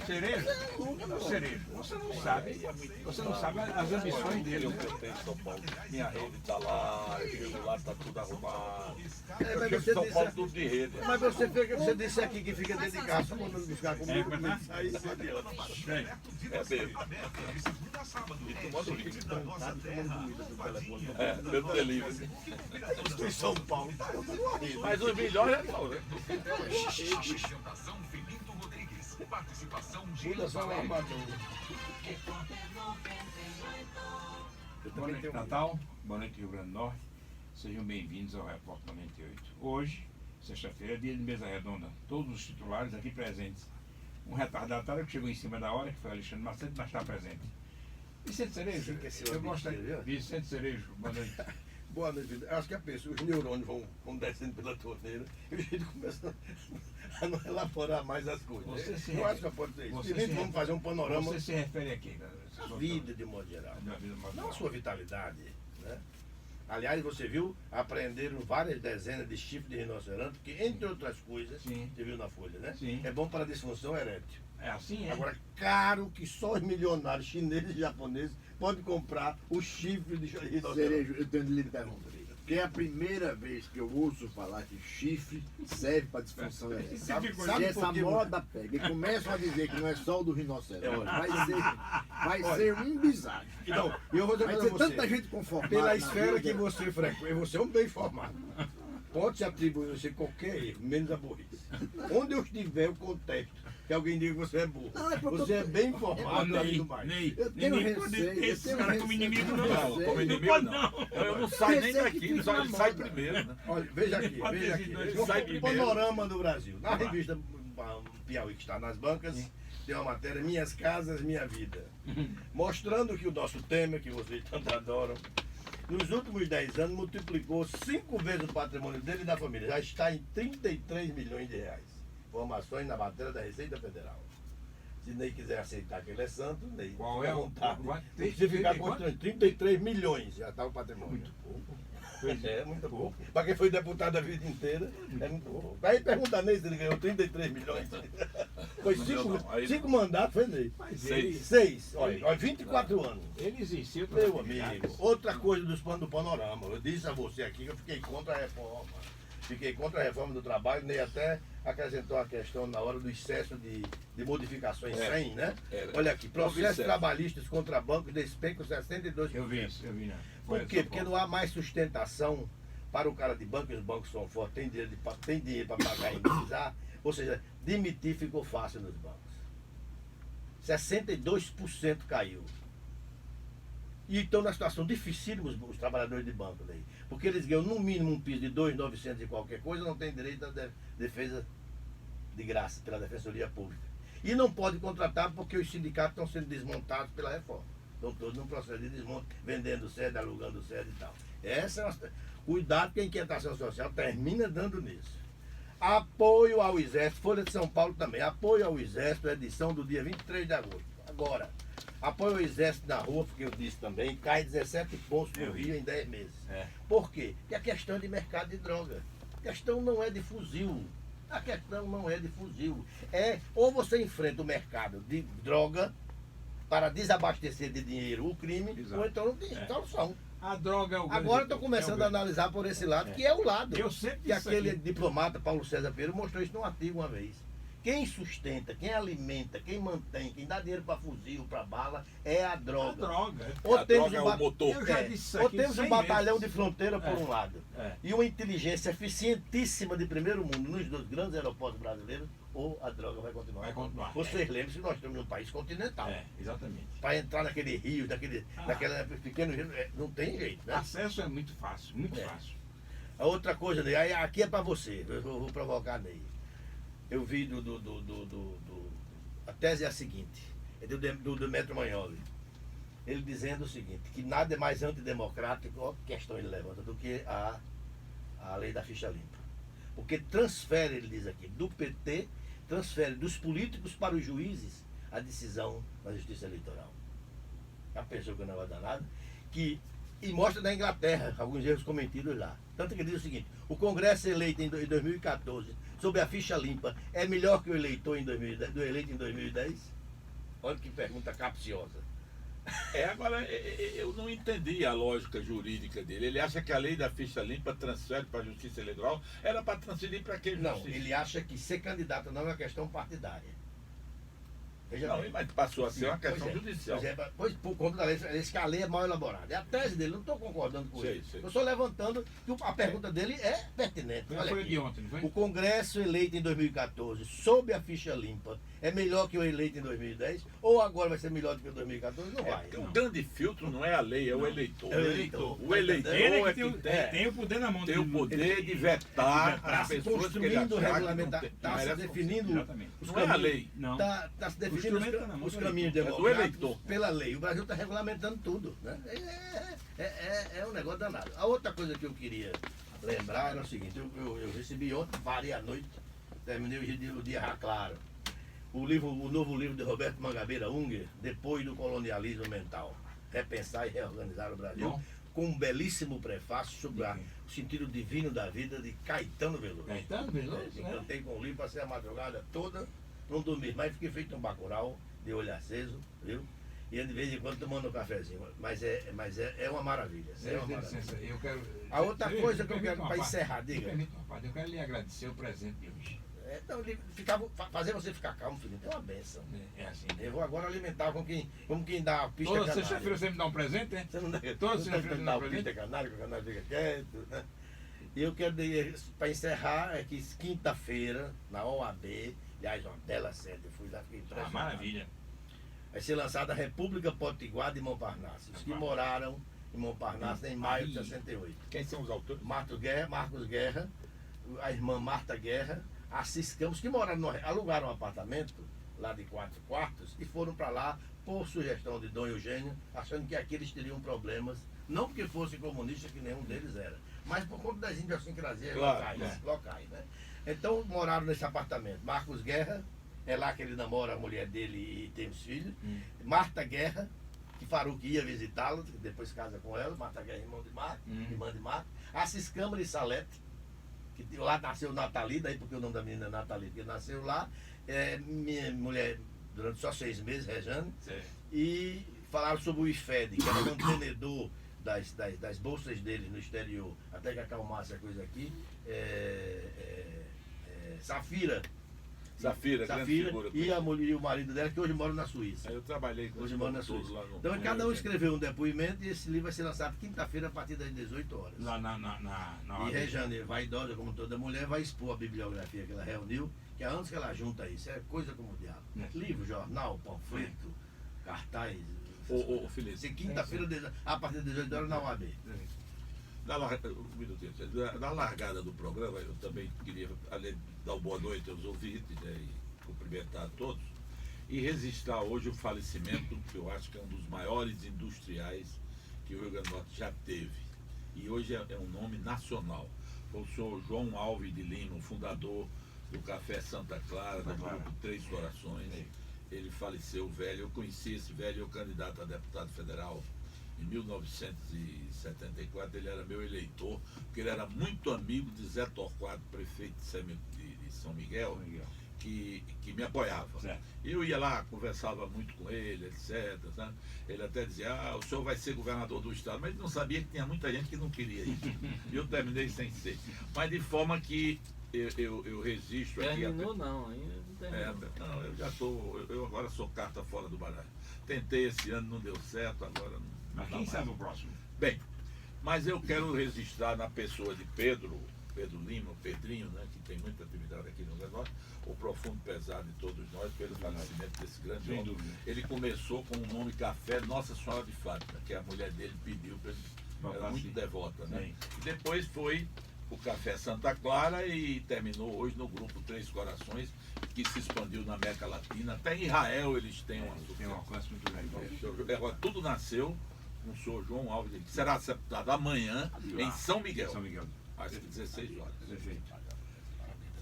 Cerejo? Cerejo. Você não sabe as ambições dele. Eu tenho São Paulo. Minha rede está lá, eu chego lá, está tudo arrumado. É, Eu mas chego você em São disse- Paulo tudo de rede. Mas você disse aqui que fica dentro de casa, só mandando buscar comigo. Aí não adianta. Bem, É mesmo. E tu manda o link. Sabe, tomando comida do telefone. É, pelo delivery. Estou em São Paulo. Mas os melhores é não, né? Muda só uma armadura. boa noite, Natal. Boa noite, Rio Grande do Norte. Sejam bem-vindos ao Repórter 98. Hoje, sexta-feira, é dia de mesa redonda. Todos os titulares aqui presentes. Um retardatário que chegou em cima da hora, que foi Alexandre Macedo, mas está presente. Vicente Cerejo, eu gosto viu? Vicente Cerejo, boa noite. Boa noite, vida. Acho que a pessoa, os neurônios vão descendo pela torneira e a gente começa a não elaborar mais as coisas. Você se Eu acho que pode ser isso. você E nem se- vamos fazer um panorama Você se refere a quê? da vida de modo geral. Da vida Não a moral. sua vitalidade, né? Aliás, você viu, apreenderam várias dezenas de chifres de rinoceronte, que, entre outras coisas, Sim. você viu na folha, né? Sim. É bom para a disfunção erétil. É assim, é? Agora, caro que só os milionários chineses e japoneses podem comprar o chifre de rinoceronte. Cerejo, eu tenho de lhe interromper. Porque é a primeira vez que eu ouço falar que chifre serve para disfunção erétil. Sabe Se essa por quê? moda pega e começam a dizer que não é só o do rinoceronte, vai ser um bizarro. Então, eu vou dizer Vai para ter você. tanta gente conformada. Pela na esfera vida. que você frequenta, você é um bem informado. Pode se atribuir a você qualquer erro, menos a burrice. Onde eu estiver, eu contesto que alguém diga que você é burro. Não, é porque Você eu- é bem informado, Ney, além do mais. Ney, Eu tenho ninguém receio, pode ter eu esse tenho cara como receio. inimigo, Não, não. sei. Como inimigo, pode não. Eu não saio nem Receio que daqui, fica só na ele sai moda. primeiro, né? Olha, veja aqui, Pode veja ter aqui. sido dois, O sai primeiro. panorama do Brasil. Na revista Piauí, que está nas bancas, tem uma matéria Minhas Casas, Minha Vida. Mostrando que o nosso Temer, que vocês tanto adoram, nos últimos 10 anos multiplicou 5 vezes o patrimônio dele e da família. Já está em 33 milhões de reais. Informações na matéria da Receita Federal. Se Ney quiser aceitar que ele é santo, Ney. Qual fica é à o- vontade. vai- Se você ficar 30 e quanto? constrangido, 33 milhões já está o patrimônio. Muito pouco. É, muito pouco. Para quem foi deputado a vida inteira, é muito pouco. Aí pergunta Ney se ele ganhou 33 milhões. Foi não. Aí 5 mandatos, foi Ney. Mas ele- 6. Olha, 24 anos. Ele existiu. Meu amigo, outra coisa do panorama. Eu disse a você aqui que eu fiquei contra a reforma. Fiquei contra a reforma do trabalho, nem até acrescentou a questão na hora do excesso de modificações 100, né? Olha aqui, processos excesso. trabalhistas contra bancos despencam 62%. Eu vi isso, eu vi, né? Por quê? Porque não há mais sustentação para o cara de banco, e os bancos são fortes, tem dinheiro para pagar e indenizar. Ou seja, demitir ficou fácil nos bancos. 62% caiu. E estão na situação dificílima os trabalhadores de banco daí. Porque eles ganham no mínimo um piso de 2.900 e qualquer coisa, não tem direito à defesa de graça pela Defensoria Pública. E não pode contratar porque os sindicatos estão sendo desmontados pela reforma. Estão todos num processo de desmonte, vendendo sede, alugando sede e tal. Essa é uma... Cuidado que a inquietação social termina dando nisso. Apoio ao Exército, Folha de São Paulo também. Apoio ao Exército, edição do dia 23 de agosto. Agora, apoio ao Exército na rua, porque eu disse também, cai 17 pontos no Rio em 10 meses. É. Por quê? Porque a questão é de mercado de droga. A questão não é de fuzil. A questão não é de fuzil. É ou você enfrenta o mercado de droga para desabastecer de dinheiro o crime, Exato. ou então não tem solução. A droga é o grande- Agora estou começando é a o grande- analisar por esse lado, É. que é o lado. Eu sempre Que disse aquele aqui. diplomata Paulo César Pereira mostrou isso num artigo uma vez. Quem sustenta, quem alimenta, quem mantém, quem dá dinheiro para fuzil, para bala, é a A droga. droga. Ou A temos droga é um o ba- motor. Eu já É. disse isso Ou aqui temos um 100 batalhão vezes. de fronteira por um lado É. e uma inteligência eficientíssima de primeiro mundo nos dois grandes aeroportos brasileiros, ou a droga vai continuar. Vai continuar. Vocês lembram que nós estamos num país continental. É, exatamente. Para entrar naquele rio, naquela pequeno rio, não tem jeito, né? Acesso é muito fácil, muito É. fácil. A outra coisa, Ney, aí aqui é para você, eu vou provocar Ney. Eu vi a tese é a seguinte, é do Demetrio Magnoli. Ele dizendo o seguinte, que nada é mais antidemocrático, ó, que questão ele levanta, do que a lei da ficha limpa. Porque transfere, ele diz aqui, do PT, transfere dos políticos para os juízes a decisão da justiça eleitoral. Já pensou que não vai dar nada? Que E mostra da Inglaterra alguns erros cometidos lá. Tanto que diz o seguinte: o Congresso eleito em 2014, sob a ficha limpa, é melhor que o eleitor em 2010, do eleito em 2010? Olha que pergunta capciosa. Agora, eu não entendi a lógica jurídica dele. Ele acha que a lei da ficha limpa transfere para a Justiça Eleitoral. Era para transferir para quem? Não, ele acha que ser candidato não é uma questão partidária. Veja Não, bem. mas passou a ser uma questão Pois é, judicial. pois por conta da lei, ele diz que a lei é mal elaborada. É a tese dele, não estou concordando com Sei, ele. sei. Eu estou levantando que a pergunta dele é pertinente. Foi Olha a folha aqui. de ontem, não foi? O Congresso eleito em 2014, sob a ficha limpa, é melhor que o eleito em 2010? Ou agora vai ser melhor do que o 2014? Não vai. Porque o grande filtro não é a lei, é o eleitor. É o eleitor. O eleitor Ele é que que tem o poder na mão tem o poder de vetar Está as se pessoas que ele construindo achar regulamentar, que não está se merecem. definindo Exatamente. os Não é a caminhos. lei. Não. Está se definindo instrumento tá na mão os do caminhos eleitor. É do democráticos eleitor. pela lei. O Brasil está regulamentando tudo. Né? É um negócio danado. A outra coisa que eu queria lembrar era o seguinte: eu recebi ontem, varei à noite, terminei o dia já claro. O novo livro de Roberto Mangabeira Unger, Depois do Colonialismo Mental, Repensar e Reorganizar o Brasil, Bom. com um belíssimo prefácio sobre o sentido divino da vida de Caetano Veloso. Caetano Veloso, né? Cantei com o livro, passei a madrugada toda, não dormi mais, fiquei feito um bacurau, de olho aceso, viu? E de vez em quando tomando um cafezinho. Mas é uma maravilha. É uma maravilha. Eu quero. A outra coisa que eu quero, uma para parte. encerrar, Me diga. permita uma parte. Eu quero lhe agradecer o presente de hoje. Então, fazer você ficar calmo, filho, é uma benção. É assim. Eu vou agora alimentar como quem dá a pista Toda canária. sexta-feira você me dá um presente, né? Você não dá, Toda você sexta-feira não você dá dá a um presente? pista canária, que o canário fica quieto, né? E eu quero dizer, para encerrar, é que quinta-feira, na OAB, aliás, uma bela sede, eu fui lá, fiquei Ah, impressionado. maravilha. Vai ser lançada a República Potiguar de Montparnasse. Os que moraram em Montparnasse em maio de 68. Quem são os autores? Marcos Guerra, a irmã Marta Guerra, Assis Campos, que moraram alugaram um apartamento lá de 4 quartos e foram para lá por sugestão de Dom Eugênio, achando que aqui eles teriam problemas, não porque fossem comunistas, que nenhum deles era, mas por conta das idiosincrasias Claro, locais, né? Então moraram nesse apartamento. Marcos Guerra, é lá que ele namora a mulher dele e tem os filhos. Marta Guerra, que Faruque ia visitá-la, depois casa com ela. Marta Guerra, irmã de Marco. Assis Câmara e Salete, que lá nasceu Nathalie, daí porque o nome da menina é Nathalie, porque nasceu lá. Minha mulher, durante só 6 meses, Rejane. Certo. E falaram sobre o IFED, que era o mantenedor das bolsas deles no exterior, até que acalmasse a coisa aqui. Safira grande figura. e a mulher e o marido dela, que hoje moram na Suíça. Aí eu trabalhei com Hoje eles mora na todos Suíça. lá no... Então cada um escreveu um depoimento e esse livro vai ser lançado quinta-feira a partir das 18 horas. Lá na E Rejane, vaidosa como toda mulher, vai expor a bibliografia que ela reuniu, que há anos que ela junta isso, é coisa como o diabo. Livro, jornal, panfleto, cartaz. Ô, Felipe. Ser quinta-feira a partir das 18 horas na UAB. Um minutinho. Na largada do programa, eu também queria, além de dar uma boa noite aos ouvintes, né, e cumprimentar a todos, e registrar hoje o falecimento, que eu acho que é um dos maiores industriais que o Rio Grande do Norte já teve. E hoje é um nome nacional. Foi o senhor João Alves de Lima, o fundador do Café Santa Clara, do grupo Três Corações. Ele faleceu velho. Eu conheci esse velho, eu candidato a deputado federal em 1974. Ele era meu eleitor, porque ele era muito amigo de Zé Torquato, prefeito de São Miguel, que me apoiava. Certo. Eu ia lá, conversava muito com ele, etc. Sabe? Ele até dizia, o senhor vai ser governador do estado, mas ele não sabia que tinha muita gente que não queria ir. E eu terminei sem ser. Mas de forma que eu resisto aqui. Terminou não, ainda não terminou. Não, eu já estou. Eu agora sou carta fora do baralho. Tentei esse ano, não deu certo, agora não. Mas dá quem mais. sabe o próximo? Bem, mas eu quero registrar na pessoa de Pedro Lima, o Pedrinho, né, que tem muita atividade aqui no negócio, o profundo pesar de todos nós pelo falecimento desse grande Sem homem. dúvida. Ele começou com o nome Café Nossa Senhora de Fátima, que a mulher dele pediu para ele. Era muito devota, né? Sim. E depois foi o Café Santa Clara e terminou hoje no grupo Três Corações, que se expandiu na América Latina. Até em Israel eles têm uma Tem um alcance muito grande. Agora, tudo nasceu com o senhor João Alves, que será sepultado amanhã em São Miguel, São Miguel. às 16 horas. Perfeito.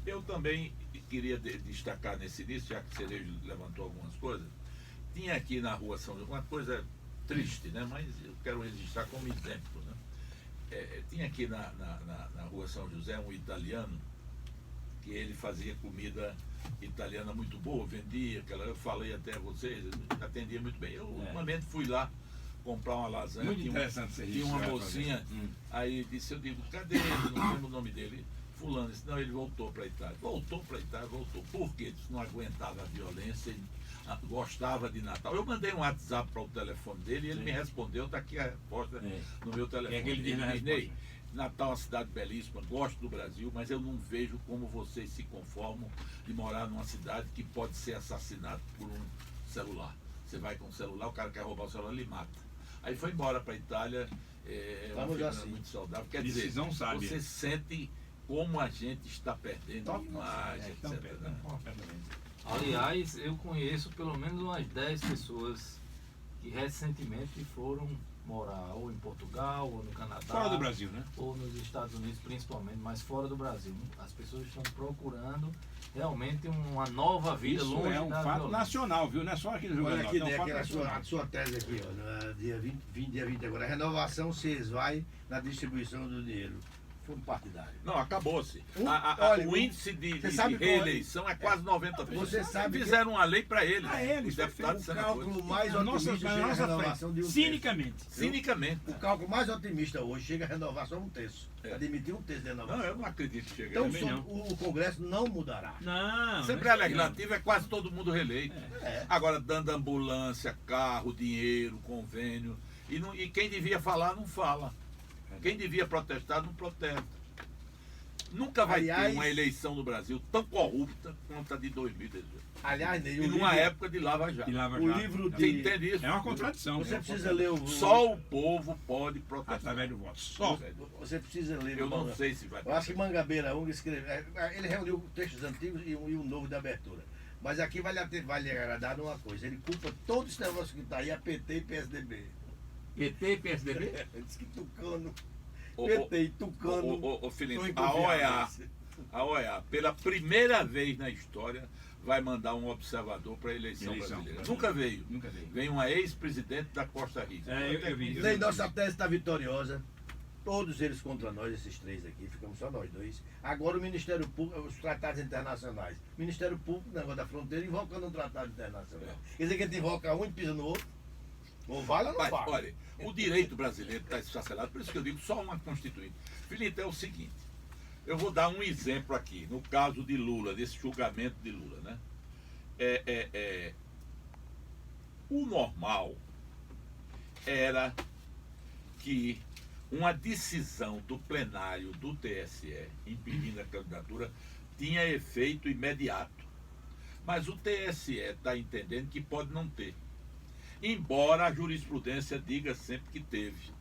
Eu também queria destacar nesse início, já que Cerejo levantou algumas coisas, tinha aqui na rua São João, uma coisa triste, né? Mas eu quero registrar como exemplo, né? Tinha aqui na rua São José um italiano que ele fazia comida italiana muito boa, vendia, eu falei até a vocês, atendia muito bem. Eu, normalmente, fui lá comprar uma lasanha. Muito interessante você tinha uma registrar, mocinha, aí disse, eu digo, cadê ele? Não lembro o nome dele. Fulano, disse, não, ele voltou para a Itália. Voltou. Por quê? Disse, não aguentava a violência, ele gostava de Natal. Eu mandei um WhatsApp para o telefone dele e ele me respondeu, está aqui a resposta no meu telefone. Ele diz, Ney, Natal é uma cidade belíssima, gosto do Brasil, mas eu não vejo como vocês se conformam de morar numa cidade que pode ser assassinado por um celular. Você vai com o celular, o cara quer roubar o celular, ele mata. Aí foi embora para a Itália, uma figura assim. muito saudável. Quer Decisão dizer, sábia. você sente como a gente está perdendo demais, etc. né? Aliás, eu conheço pelo menos umas 10 pessoas que recentemente foram morar ou em Portugal, ou no Canadá. Fora do Brasil, né? Ou nos Estados Unidos principalmente, mas fora do Brasil. As pessoas estão procurando realmente uma nova vida Isso longe é um da fato violência. nacional, viu? Não é só aqui no Rio Olha Grande do aqui, Norte, é um né, fato nacional. a sua tese aqui, ó, dia 20 agora. A renovação se esvai na distribuição do dinheiro. Fundo partidário. Não, acabou-se. Olha, O índice de sabe qual é? reeleição é quase 90%. Você sabe que- Fizeram uma lei para eles. Pra eles, os deputados e O senadores. cálculo mais Na nossa, otimista na chega à nossa renovação de frente, um cinicamente. Cinicamente. terço. O cálculo mais otimista hoje chega a renovar só um terço. É. Admitir um terço de Não, renovação. eu não acredito que chegue. Então também não. o Congresso não mudará. Não. Assembleia Legislativa é quase todo mundo reeleito. É. Agora, dando ambulância, carro, dinheiro, convênio. E quem devia falar, não fala. Quem devia protestar, não protesta. Nunca vai Aliás- ter uma eleição no Brasil tão corrupta quanto a de 2018. Aliás, Ney, E numa época de Lava Jato. E Lava O Jato. livro Você de- entende isso? É uma contradição. Você É uma precisa ler o. Só o povo pode protestar. através do voto. Só. Você precisa ler Eu o não Manga- sei se vai Eu acho que Mangabeira Ung escreveu. Ele reuniu textos antigos e um novo de abertura. Mas aqui vai lhe agradar numa coisa. Ele culpa todo esse negócio que está aí, a PT e PSDB. PT e PSDB? Ele diz que Tucano. Ô, PT e Tucano. Ô, Felipe, são a OEA, pela primeira vez na história, vai mandar um observador para a eleição brasileira. Nunca veio. Nunca veio. Vem uma ex-presidente da Costa Rica. Eu vi. Nem nossa tese está vitoriosa. Todos eles contra nós, esses três aqui, ficamos só nós dois. Agora o Ministério Público, os tratados internacionais. O Ministério Público, negócio da fronteira, invocando um tratado internacional. Quer dizer que a gente invoca um e pisa no outro? Ou vale ou não Mas, vale? olha, o direito brasileiro está esfacelado, por isso que eu digo só uma constituinte. Felipe, é o seguinte, eu vou dar um exemplo aqui, no caso de Lula, desse julgamento de Lula, né? O normal era que uma decisão do plenário do TSE impedindo a candidatura tinha efeito imediato. Mas o TSE está entendendo que pode não ter. Embora a jurisprudência diga sempre que teve.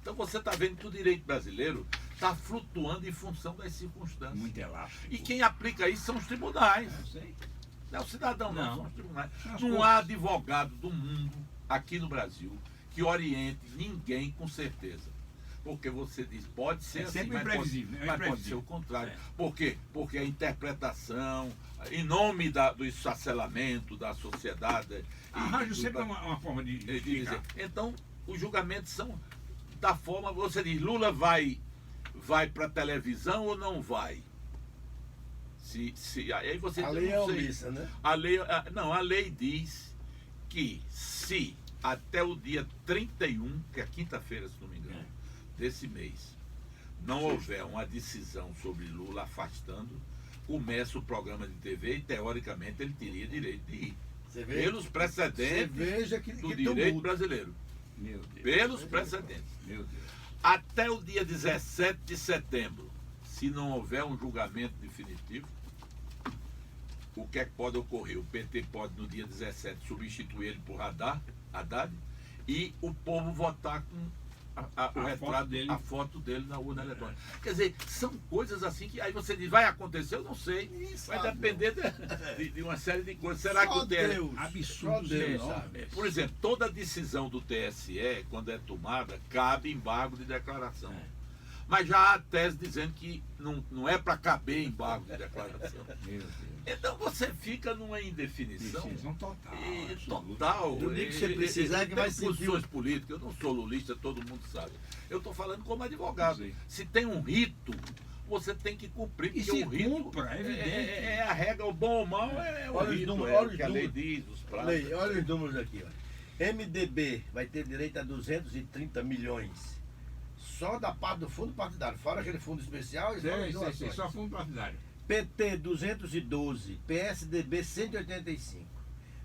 Então você está vendo que o direito brasileiro está flutuando em função das circunstâncias. Muito elástico. E quem aplica isso são os tribunais. Eu sei. Não é o cidadão, não, Não. são os tribunais. São as Não cortes. há advogado do mundo, aqui no Brasil, que oriente ninguém com certeza. Porque você diz, pode ser É assim, sempre mas imprevisível, né? É mas pode imprevisível. ser o contrário. É. Por quê? Porque a interpretação, em nome do esfacelamento da sociedade... Arranjo sempre uma forma de de explicar. dizer. Então, os julgamentos são da forma... Você diz, Lula vai para a televisão ou não vai? Aí você A diz, lei é não sei. omissa, né? A lei diz que se até o dia 31, que é quinta-feira, se não me engano, desse mês, não houver uma decisão sobre Lula afastando, começa o programa de TV e, teoricamente, ele teria direito de ir. Você vê, Pelos você precedentes veja que do que direito tumulto. brasileiro. Meu Deus. Pelos precedentes. Meu Deus. Até o dia 17 de setembro, se não houver um julgamento definitivo, o que é que pode ocorrer? O PT pode, no dia 17, substituir ele por Haddad e o povo votar com o retrato dele, a foto dele na urna eletrônica. Quer dizer, são coisas assim que aí você diz, vai acontecer? Eu não sei. Vai sabe, depender de uma série de coisas. Será que Só o TSE... Deus, Absurdos só Deus, enormes. sabe? Por exemplo, toda decisão do TSE, quando é tomada, cabe embargo de declaração. Mas já há tese dizendo que não é para caber embargo de declaração. Meu Deus. Então você fica numa indefinição. Indefinição total. Total. No dia que você precisar que vai tem sentir posições políticas. Eu não sou lulista, todo mundo sabe. Eu estou falando como advogado. Sim. Se tem um rito, você tem que cumprir. E Porque se o rito cumpra, é evidente. é a regra, o bom ou mal é o Olha os rito, números, é olha o os que a lei números. diz, os prazos. Lei, olha os números aqui, ó. MDB vai ter direito a 230 milhões. Só da parte do fundo partidário. Fora aquele fundo especial e fora as doações. Só fundo partidário. PT 212, PSDB 185,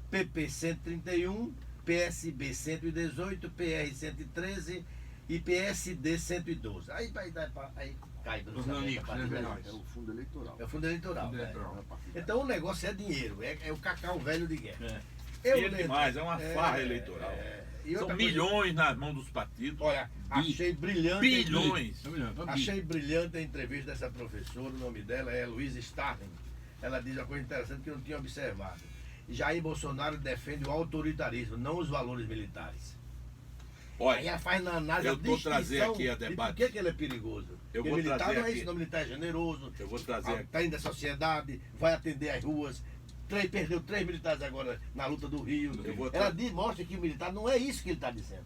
PP 131, PSB 118, PR 113 e PSD 112. Aí cai do Os nanicos, né, verdade? É o fundo eleitoral. É o fundo eleitoral. Fundo né? eleitoral. Então o negócio é dinheiro, é o cacau velho de guerra. É. Eu Dinheiro lembro- demais, é uma farra eleitoral. E São outra coisa- milhões nas mãos dos partidos. Olha, achei brilhante. Bilhões. Achei brilhante a entrevista dessa professora, o nome dela é Luísa Starling. Ela diz uma coisa interessante que eu não tinha observado. Jair Bolsonaro defende o autoritarismo, não os valores militares. Aí Olha, ela faz na análise eu a vou trazer distinção aqui a de debate. por que ele é perigoso. Eu Porque vou militar trazer não é aqui. isso, não, militar é generoso, eu vou trazer aqui. atende a sociedade, vai atender as ruas. Perdeu 3 militares agora na luta do Rio. Eu vou Ela mostra que o militar não é isso que ele está dizendo.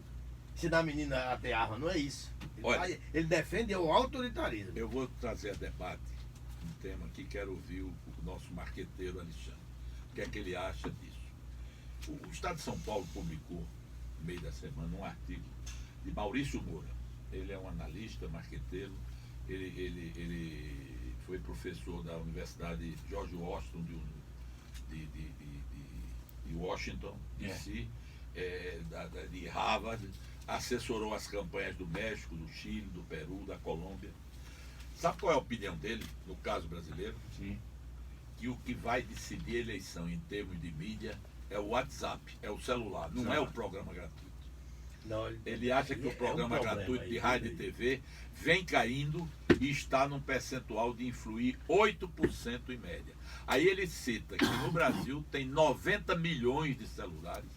Se dá a menina até arma, não é isso. Olha. Ele defende o autoritarismo. Eu vou trazer a debate um tema aqui, quero ouvir o nosso marqueteiro Alexandre. O que é que ele acha disso? O Estado de São Paulo publicou, no meio da semana, um artigo de Maurício Moura. Ele é um analista, marqueteiro, ele foi professor da Universidade George Washington de Washington, D.C., de Harvard, assessorou as campanhas do México, do Chile, do Peru, da Colômbia. Sabe qual é a opinião dele, no caso brasileiro? Sim. Que o que vai decidir a eleição em termos de mídia é o WhatsApp, é o celular, não é o programa gratuito. Não, Ele acha que o programa gratuito de rádio e TV vem caindo e está num percentual de influir 8% em média. Aí ele cita que no Brasil tem 90 milhões de celulares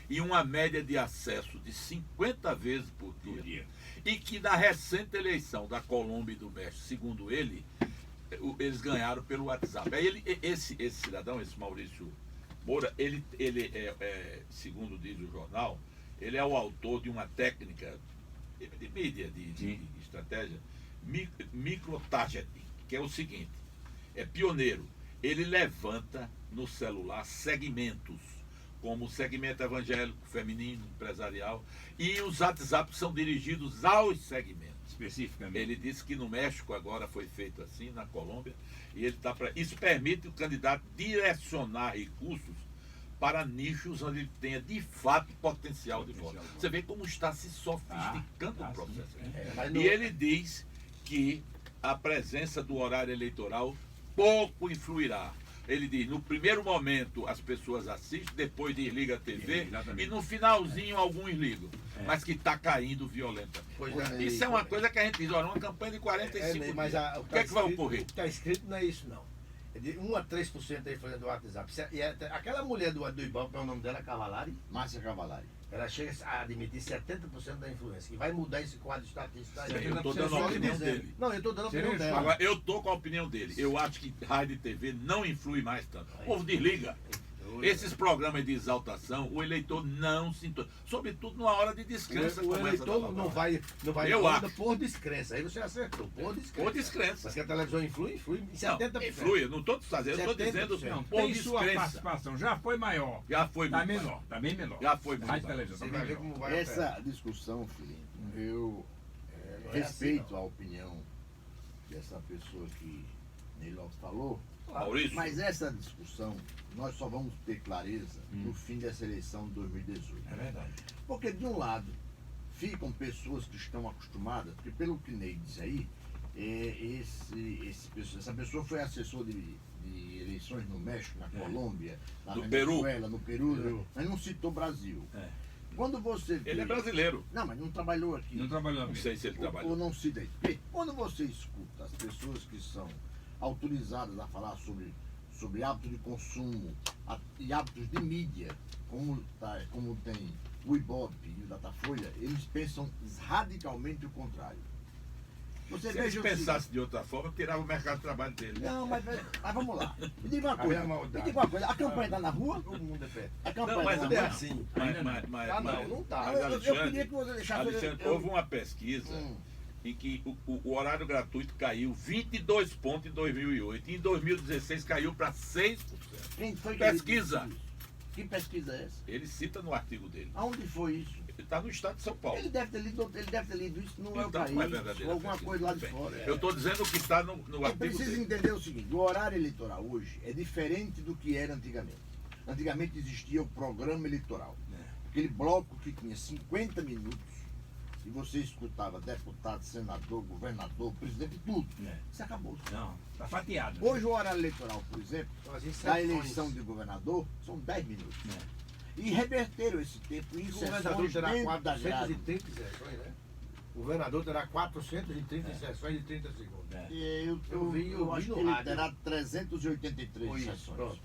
e uma média de acesso de 50 vezes por dia. E que na recente eleição da Colômbia e do México, segundo ele, eles ganharam pelo WhatsApp. Aí esse cidadão, esse Maurício Moura, ele segundo diz o jornal, ele é o autor de uma técnica de mídia, de estratégia, microtargeting, que é o seguinte, é pioneiro. Ele levanta no celular segmentos, como o segmento evangélico, feminino, empresarial, e os WhatsApp são dirigidos aos segmentos. Especificamente. Ele disse que no México agora foi feito assim, na Colômbia, e ele está para. Isso permite o candidato direcionar recursos para nichos onde ele tenha de fato potencial de voto. Você vê como está se sofisticando o processo. Sim. E ele diz que a presença do horário eleitoral pouco influirá. Ele diz, no primeiro momento as pessoas assistem, depois desliga a TV Exatamente. e no finalzinho alguns ligam. Mas que está caindo violentamente. Pois Isso é uma coisa que a gente diz, olha, uma campanha de 45 mas dias. O que é que vai ocorrer? O que está escrito não é isso, não. É de 1 a 3% aí fazendo do WhatsApp. E aquela mulher do Ibope, é o nome dela, Cavalari, Márcia Cavalari. ela chega a admitir 70% da influência. E vai mudar esse quadro estatístico aí. Eu estou dando Só a lhe opinião dizendo. dele. Não, eu estou dando a opinião Seria dela. Agora, eu estou com a opinião dele. Eu acho que rádio e TV não influi mais tanto. O povo desliga. Esses programas de exaltação, o eleitor não se sintoniza. Sobretudo numa hora de descrença. O como essa da eleitor Laura. não vai Eu na onda acho. por descrença. Aí você acertou, por descrença. Por descrença. Mas que a televisão influi em Não, 70%. influi, eu não estou fazendo, eu estou 70%. dizendo Não, por tem sua descrença. participação. Já foi maior. Já foi Está muito menor. maior. Está bem menor. Já foi muito Rádio e maior. televisão. Você tá vai bem ver menor. como vai Essa discussão, Felipe, eu não é respeito assim, não. a opinião dessa pessoa que Neilton falou, Maurício, mas essa discussão nós só vamos ter clareza no fim dessa eleição de 2018. É verdade. Porque, de um lado, ficam pessoas que estão acostumadas, porque pelo que Ney diz aí, essa pessoa foi assessor de eleições no México, na Colômbia, na No Venezuela, no Peru, mas não citou Brasil. É. Quando você vê... ele é brasileiro. Não, mas não trabalhou aqui. Não trabalhou Não bem. sei se ele Ou trabalhou. não cita aí. Porque quando você escuta as pessoas que são autorizadas a falar sobre hábitos de consumo e hábitos de mídia, como tem o Ibope e o Datafolha, eles pensam radicalmente o contrário. Você Se eles veja o pensassem de outra forma, tirava o mercado de trabalho dele. Não, mas vamos lá. Me diga uma coisa. Havia maldade. Me diga uma coisa. A campanha está na rua? Todo mundo é pé. A campanha Não, mas está na É rua? assim. Mas Não tá. mas, Eu Alexandre, queria que você deixasse... Alexandre, houve uma pesquisa em que o horário gratuito caiu 22 pontos em 2008 e em 2016 caiu para 6%. Quem foi que Pesquisa. disse isso? Que pesquisa é essa? Ele cita no artigo dele. Aonde foi isso? Ele está no estado de São Paulo. Ele deve ter lido isso no meu Então, país, não é verdadeira ou alguma pesquisa. coisa lá de Bem, fora. Eu estou dizendo o que está no Eu artigo preciso dele. entender o seguinte, o horário eleitoral hoje é diferente do que era antigamente. Antigamente existia o programa eleitoral. Aquele bloco que tinha 50 minutos e você escutava deputado, senador, governador, presidente, tudo. Isso acabou. Não, tá fatiado. Hoje o horário eleitoral, por exemplo, As da inserções. eleição de governador, são 10 minutos. E reverteram esse tempo em O governador sessões terá dentro da grade. 430 sessões, né? O governador terá 430 sessões de 30 segundos. Eu vi acho no que ele rádio. terá 383 Foi isso, sessões. pronto.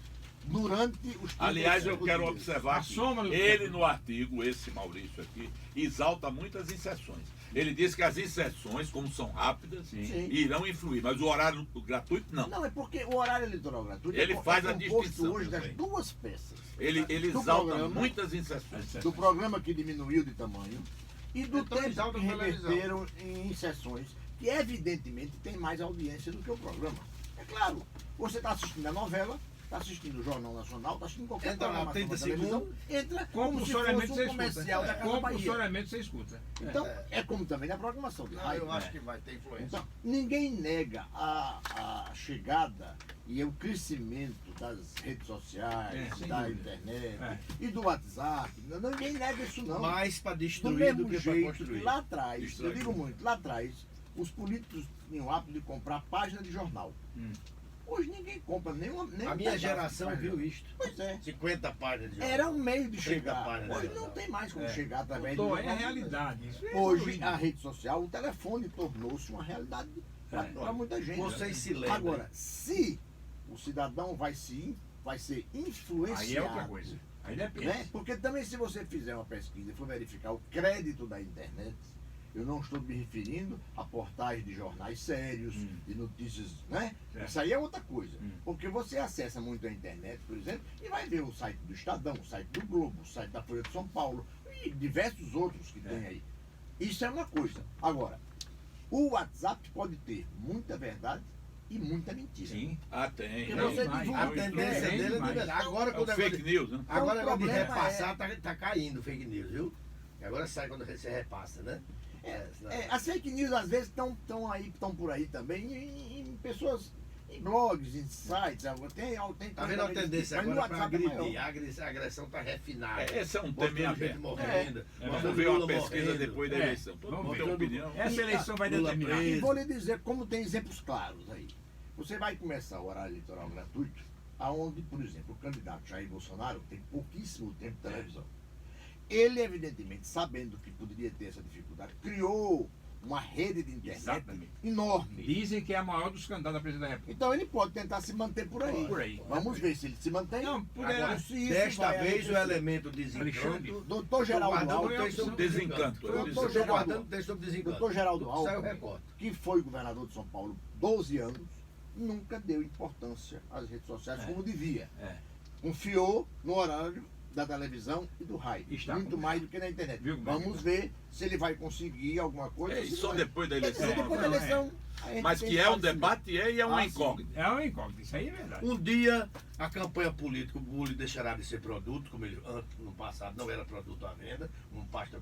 Durante os 30 Aliás, eu quero dias. observar A que soma do ele tempo. no artigo, esse Maurício aqui, exalta muitas inserções. Ele diz que as inserções, como são rápidas, Sim. irão influir, mas o horário gratuito não. Não, é porque o horário eleitoral gratuito Ele faz a composto distinção, hoje das também. duas peças. Ele Do exalta programa. muitas inserções. Do programa que diminuiu de tamanho e do Então, tempo exalta que a televisão. reverteram em sessões que evidentemente tem mais audiência do que o programa. É claro, você está assistindo a novela, está assistindo o Jornal Nacional, está assistindo qualquer Entra lá, programação 30 da televisão, entra como se Compulsoriamente fosse você um comercial da escuta. Casa Bahia. Compulsoriamente você escuta. Então, é como também na programação de Não, rádio. eu acho que vai ter influência. Então, ninguém nega a chegada e o crescimento das redes sociais, sem da dúvida. internet e do WhatsApp. Ninguém nega isso não. Mais para Do destruir mesmo do que para jeito construir. que lá atrás, Destrói. eu digo muito, lá atrás, os políticos tinham o hábito de comprar página de jornal. Hoje ninguém compra nenhuma. Nem A um minha pedaço de geração página. viu isto. Pois é. 50 páginas de jornal. Era um meio de 30 chegar. páginas Hoje de não jornal. tem mais como É. chegar através Doutor, do é a realidade. Isso é Hoje, horrível. a rede social, o telefone tornou-se uma realidade para muita gente. Vocês se lembram. Agora, se o cidadão vai ser influenciado, Aí é outra coisa. Aí depende. né? Porque também se você fizer uma pesquisa e for verificar o crédito da internet, eu não estou me referindo a portais de jornais sérios, de notícias, né? Certo. Isso aí é outra coisa. Porque você acessa muito a internet, por exemplo, e vai ver o site do Estadão, o site do Globo, o site da Folha de São Paulo e diversos outros que tem aí. Isso é uma coisa. Agora, o WhatsApp pode ter muita verdade e muita mentira. Sim. Tem. Porque Tem. você demais. divulga A É um tendência instrumento dele é de demais. verdade. Agora, É o quando o fake news, né? agora Então, o quando de problema repassar, tá caindo fake news, viu? Agora sai quando você repassa, né? As fake news às vezes estão por aí também em pessoas, em blogs, em sites. Tem Tá vendo a tendência mas no agora para WhatsApp é agredir? maior. A agressão tá refinada. Esse é um Mostrando tema em gente aberto. morrendo. Vamos mostrando ver uma Lula pesquisa morrendo. depois da É, eleição. Todo vamos mundo ver. tem opinião. Essa eleição vai Lula determinar. preso. E vou lhe dizer como tem exemplos claros aí. Você vai começar o horário eleitoral gratuito, aonde, por exemplo, o candidato Jair Bolsonaro tem pouquíssimo tempo de televisão. Ele, evidentemente, sabendo que poderia ter essa dificuldade, criou uma rede de internet Exatamente. enorme. Dizem que é a maior dos candidatos à presidência da República. Então ele pode tentar se manter por aí. Por aí. Vamos ver se ele se mantém. Não, poderá. Agora, se isso Desta vai vez o acontecer. elemento desencanto. Alexandre. Doutor Geraldo guardando Alckmin, o texto sobre Desencanto. Eu Doutor estou Geraldo. guardando o texto sobre desencanto. doutor Geraldo Saiu o Alckmin, recorte. que foi governador de São Paulo 12 anos, nunca deu importância às redes sociais como devia. É. Confiou no horário da televisão e do rádio. Está Muito confiado. mais do que na internet. Viu como é que Vamos ver se ele vai conseguir alguma coisa. É, e se só não vai. depois da Quer dizer, eleição. depois da não, eleição. a gente Mas tem que é um esclarecimento. debate e é uma Ah, sim. incógnita. É uma incógnita, isso aí é verdade. Um dia a campanha política, o Bully deixará de ser produto, como ele antes, no passado, não era produto à venda, um pasta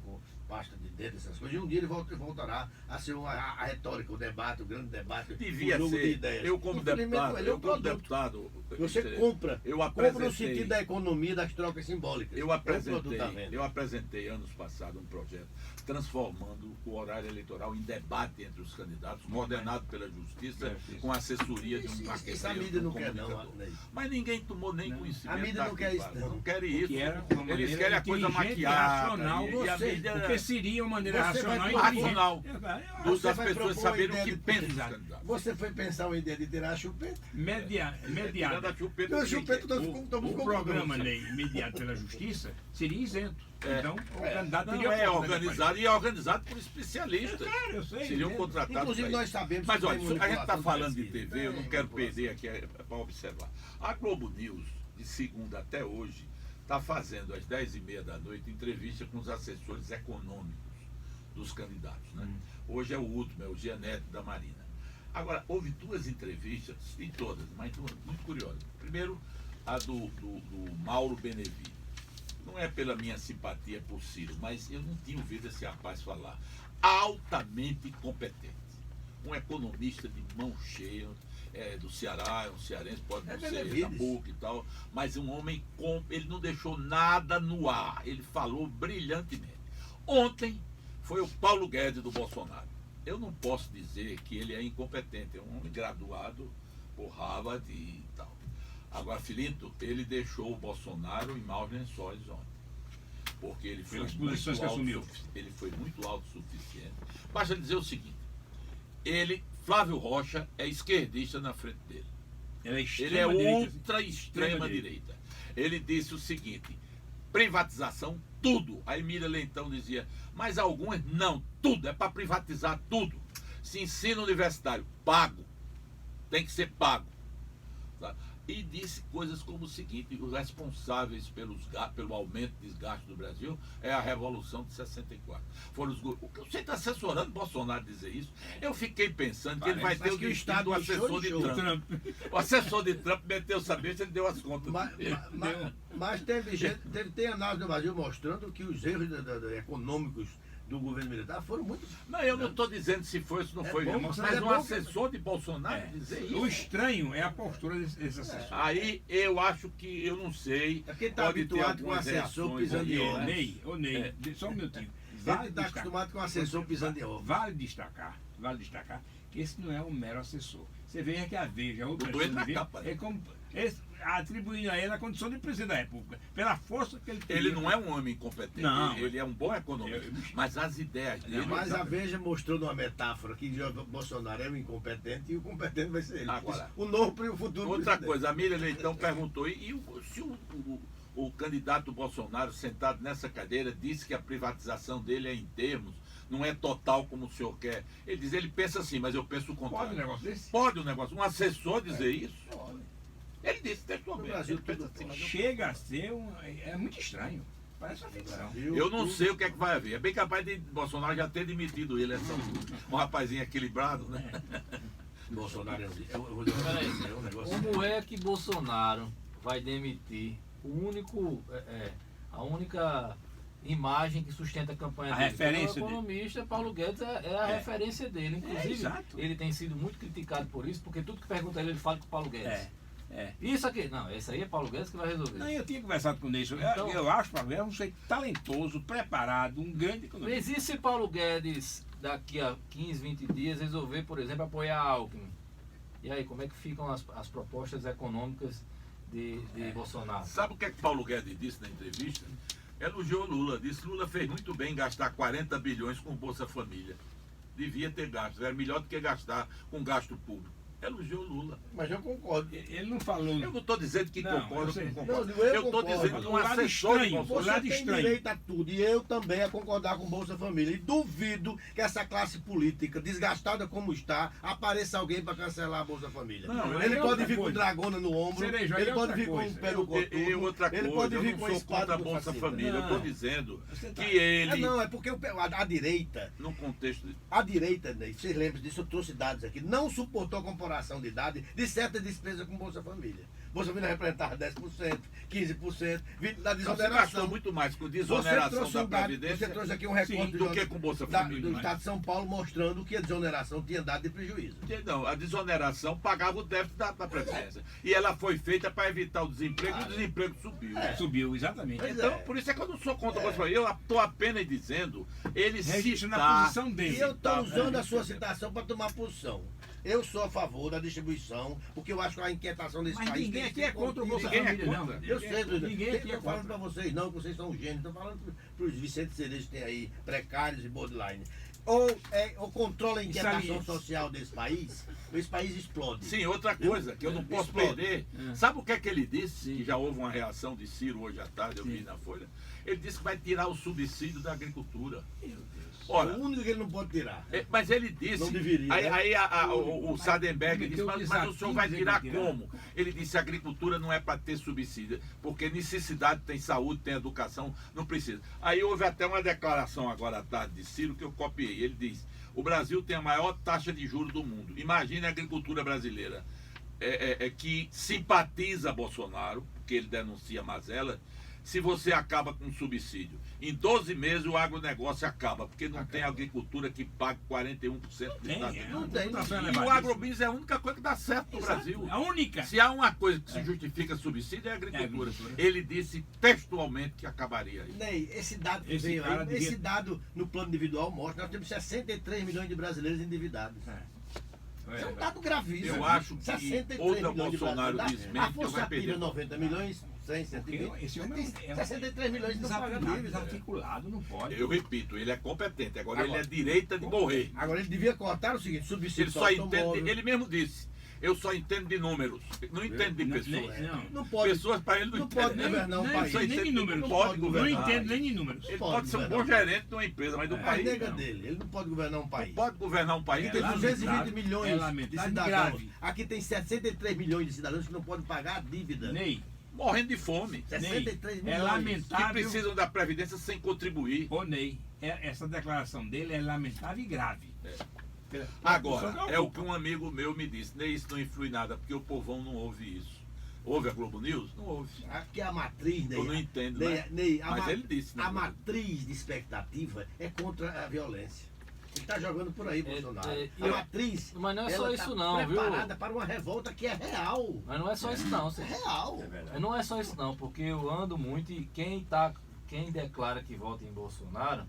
de dedo, essas coisas, e um dia ele voltará a ser a retórica, o debate, o grande debate, Devia o jogo de ser. ideias. Eu como Infelizmente, deputado, ele é um eu como produto. deputado, Você compra. eu Compra no apresentei, sentido da economia, das trocas simbólicas. eu É um produto à apresentei, venda. eu apresentei anos passados um projeto transformando o horário eleitoral em debate entre os candidatos, coordenado condenado pela justiça com assessoria de um marqueteiro. Isso a mídia não quer, não. comunicador. Ney. Mas ninguém tomou nem conhecimento. A mídia não quer isso, não. Não querem isso. Que era uma Eles maneira querem a coisa inteligente e maquiada. racional. E a Você- mídia Porque seria uma maneira Você vai racional e pro- inteligente. racional Você das vai pessoas propor saberem a o que ideia de pensam os Exato. candidatos. Você foi pensar uma ideia de tirar a chupeta? Tirando Mediado. a chupeta, Não, ninguém chupeta quer. estamos O programa Ney, mediado pela justiça, seria isento. Então, o candidato Não teria é oportunidade de organizado e é organizado por especialistas. fazer. Eu sei. Seriam entendo. contratados. Inclusive, pra nós isso. sabemos Mas que olha, tem a gente está manipulação falando de pesquisa. TV, eu não Tem quero manipulação. perder aqui para observar. A Globo News, de segunda até hoje, está fazendo às 10h30 da noite entrevista com os assessores econômicos dos candidatos. Né? Hoje é o último, é o Gianetti da Marina. Agora, houve duas entrevistas, e todas, mas duas muito curiosas. Primeiro, a do Mauro Benevides. Não é pela minha simpatia por Ciro, mas eu não tinha ouvido esse rapaz falar. Altamente competente. Um economista de mão cheia, do Ceará, é um cearense, pode não ser da Benevides. PUC e tal, mas um homem, ele não deixou nada no ar, ele falou brilhantemente. Ontem foi o Paulo Guedes do Bolsonaro. Eu não posso dizer que ele é incompetente, é um homem graduado por Harvard e tal. Agora, Filinto, ele deixou o Bolsonaro em maus lençóis ontem. Porque ele foi, Pelas posições que assumiu. ele foi muito autossuficiente. Basta dizer o seguinte: Flávio Rocha, é esquerdista na frente dele. Ele é Ele é extrema-direita. ultra extrema direita. Ele disse o seguinte: privatização, tudo. A Emília Leitão dizia, mas algumas não, tudo, é para privatizar tudo. Se ensino universitário, pago, tem que ser pago. Tá? E disse coisas como o seguinte: os responsáveis pelo aumento de desgaste do Brasil é a Revolução de 64. Foram os você está assessorando Bolsonaro dizer isso? Eu fiquei pensando que ele vai ter o que o destino Estado do deixou assessor de de show. Trump. O assessor de Trump meteu o saber, ele deu as contas. Mas tem análise do Brasil mostrando que os erros econômicos do governo militar foram muito. Não, eu não estou dizendo se foi ou se não foi, bom, mas mas é um bom assessor de Bolsonaro dizer O isso. estranho é a postura desse assessor. Aí eu acho que, eu não sei. É porque está pode ter habituado com o algumas assessor reações pisando aí, em Ô, ovos. né? Ney, só um minutinho. Ele está acostumado com o assessor pisando em ovos. Vale destacar que esse não é um mero assessor. Você veja que a Veja, outra Botou ele na Veja, capa, né? é como, atribuindo a ele a condição de presidente da República, pela força que ele tem. Ele não é um homem incompetente, Não. ele é um bom economista, mas as ideias dele... Mas a Veja mostrou numa metáfora que o Bolsonaro é o incompetente e o competente vai ser ele. Agora, O novo e o futuro Outra presidente. coisa, a Miriam Leitão perguntou, se o candidato Bolsonaro sentado nessa cadeira disse que a privatização dele é em termos, não é total como o senhor quer. Ele pensa assim, mas eu penso o Pode um contrário. negócio desse? Pode um negócio, um assessor dizer isso? Ele disse textualmente. No Brasil ele pensa tudo assim, pode. mas Chega a ser é muito estranho. Parece uma ficção. eu não sei o que é que vai haver. É bem capaz de Bolsonaro já ter demitido ele. Um rapazinho equilibrado, né? Bolsonaro eu vou dizer Peraí, um negócio. como é que Bolsonaro vai demitir a única imagem que sustenta a campanha A dele? referência O economista Paulo Guedes é a referência dele. Inclusive, exato. ele tem sido muito criticado por isso, porque tudo que pergunta ele fala com o Paulo Guedes. É. Isso aqui, não, esse aí é Paulo Guedes que vai resolver. Não, eu tinha conversado com o Neyson. Então- Eu acho, Paulo Guedes, um sujeito talentoso, preparado, um grande Mas economista. e se Paulo Guedes, daqui a 15, 20 dias, resolver, por exemplo, apoiar a Alckmin? E aí, como é que ficam as propostas econômicas de Bolsonaro? Sabe o que é que Paulo Guedes disse na entrevista? Elogiou Lula. Disse que Lula fez muito bem em gastar 40 bilhões com Bolsa Família. Devia ter gasto. Era melhor do que gastar com gasto público. Elogiou Lula. Mas eu concordo. Ele não falou. Eu não estou dizendo que Não, concordo eu sei. com concordo. Não, eu Eu estou concordo. dizendo que um O lado assessor de estranho, Bolsonaro... o Você lado tem estranho. direito a tudo. E eu também a concordar com Bolsa Família. E duvido que essa classe política, desgastada como está, apareça alguém para cancelar a Bolsa Família. Não, ele é pode outra vir com coisa. dragona no ombro, Cereja, aí ele é pode outra vir com coisa. um pé no coturno, E outra ele coisa, pode eu vir não com a sou espada contra a do Bolsa fascista. Família. Eu Não. estou dizendo Você tá- que ele, Não, é porque a direita, no contexto... né, vocês lembram disso, eu trouxe dados aqui, não suportou a incorporação de idade de certas despesas com Bolsa Família. Bolsa Família representava 10%, 15%, 20% da Você gastou desoneração. muito mais com Você desoneração trouxe da um dado, Previdência você trouxe aqui um recorte do que com Bolsa do Família. Estado de São Paulo mostrando que a desoneração tinha dado de prejuízo. Não, a desoneração pagava o déficit da Previdência. E ela foi feita para evitar o desemprego e o desemprego subiu. Subiu, exatamente. Pois Então, é. por isso é que eu não sou contra a Bolsa Família. Eu estou apenas dizendo, ele Registrando a citar... posição dele. E eu estou usando a sua entendeu? citação para tomar posição. Eu sou a favor da distribuição, porque eu acho que a inquietação desse Mas país. ninguém tem aqui que é ser contra o Bolsa contida. Ninguém é Família, não. contra. Eu sei, Duda. Ninguém aqui é Estou falando contra. para vocês, não, que vocês são gênios. Estou falando para os Vicente Cerejo que tem aí, precários e borderline. Ou controla a inquietação Salientes. social desse país, esse país explode. Sim, outra coisa que eu não posso Explode. perder. Sabe o que é que ele disse? Que já houve uma reação de Ciro hoje à tarde, eu vi na Folha. Ele disse que vai tirar o subsídio da agricultura. Meu Deus. Ora, O único que ele não pode tirar. mas ele disse. Não deveria, Aí, né? o Sardenberg disse, Cometeu mas o senhor vai desafio tirar de tirar. como? Ele disse: a agricultura não é para ter subsídio, porque necessidade tem saúde, tem educação, não precisa. Aí houve até uma declaração agora à tarde de Ciro que eu copiei. Ele diz: o Brasil tem a maior taxa de juros do mundo. Imagine a agricultura brasileira que simpatiza Bolsonaro, porque ele denuncia mazela. Se você acaba com um subsídio, em 12 meses o agronegócio acaba, porque não tem agricultura que pague 41% do Tem, Estado. Não tem. E o agrobusiness é a única coisa que dá certo no Exato. Brasil. A única. Se há uma coisa que se justifica subsídio é a agricultura. Ele disse textualmente que acabaria isso. Ney, esse dado que Esse veio cara aí, devia- esse dado no plano individual mostra que nós temos 63 milhões de brasileiros endividados. Isso é um dado gravíssimo. Eu acho que 63 outra milhões de Bolsonaro brasileiros. desmente, A Força vai perder. Ativa 90 milhões, 100, Porque 120. esse homem Tem 63 milhões de não paga dívida. desarticulado, não pode. Eu repito, ele é competente. Agora ele Agora- é direita de morrer. Agora ele devia cortar o seguinte, subsídio Ele para só automóvel. entende, ele mesmo disse, eu só entendo de números, não entendo de pessoas. Não pode, Pessoas para ele não pode entendem. governar um nem, país. só nem entende em de números. não pode pode Não governar. entendo nem em números. Ele Pode pode ser um governar. bom gerente de uma empresa, mas do A país nega não. dele, ele não pode governar um país. Não pode governar um país. Aqui tem É 220 lamentável, milhões é de lamentável, cidadãos. grave. Aqui tem 63 milhões de cidadãos que não podem pagar a dívida. Ney, morrendo de fome. 63 é milhões. Que lamentável. precisam da Previdência sem contribuir. Ô Ney, essa declaração dele é lamentável e grave. Agora, é o que um amigo meu me disse. Nem isso não influi nada, porque o povão não ouve isso. Ouve a Globo News? Não ouve. Aqui a matriz, Ney. Eu não entendo, Ney, né? Ney, Mas ele disse, né? A matriz de expectativa é contra a violência. Ele está jogando por aí, Bolsonaro. A matriz. Mas não é só ela isso tá não, viu? preparada para uma revolta que é real. Mas não é só isso não. É real. Não é só isso não, porque eu ando muito e quem declara que vota em Bolsonaro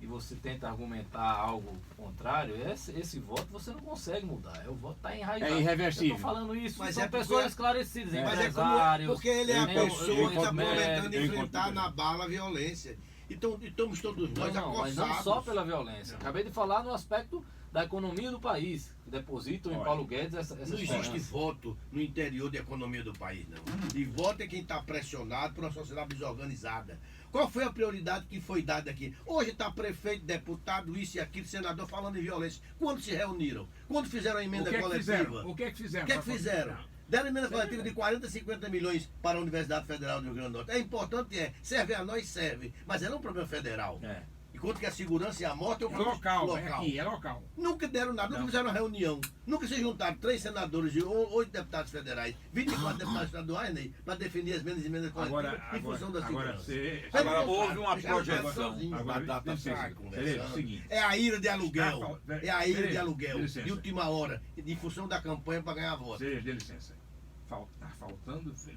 e você tenta argumentar algo contrário, esse voto você não consegue mudar. O voto está enraizado. É irreversível. Eu tô falando isso, Mas são é porque- pessoas esclarecidas, Mas é como, empresários. porque ele é a eu- pessoa eu que está encontro prometendo eu enfrentar encontro na bala a violência. Então estamos todos nós Não, mas acossados. não só pela violência. Acabei de falar no aspecto da economia do país, que depositam em Olha, Paulo Guedes essa Não existe esperança. voto no interior da economia do país, não. E voto é quem está pressionado por uma sociedade desorganizada. Qual foi a prioridade que foi dada aqui? Hoje está prefeito, deputado, isso e aquilo, senador falando em violência. Quando se reuniram? Quando fizeram a emenda O que é que coletiva? fizeram? O que é que fizeram? O que é que fizeram? Deram emenda coletiva de 40, 50 milhões para a Universidade Federal do Rio Grande do Norte. É importante, serve a nós, serve. Mas é um problema federal. É. Enquanto que a segurança e a morte é um É local, é aqui, é local. Nunca deram nada, nunca Não. fizeram uma reunião. Nunca se juntaram 3 senadores e 8 deputados federais, 24 deputados estaduais, Ney, para definir as emendas coletivas em função da segurança. Agora, houve uma Já projeção sozinho. da data Deixa fixa. eu É o seguinte. É a ira de aluguel. É a ira de Tereza, aluguel. licença. De última hora, em função da campanha para ganhar voto. Dê licença.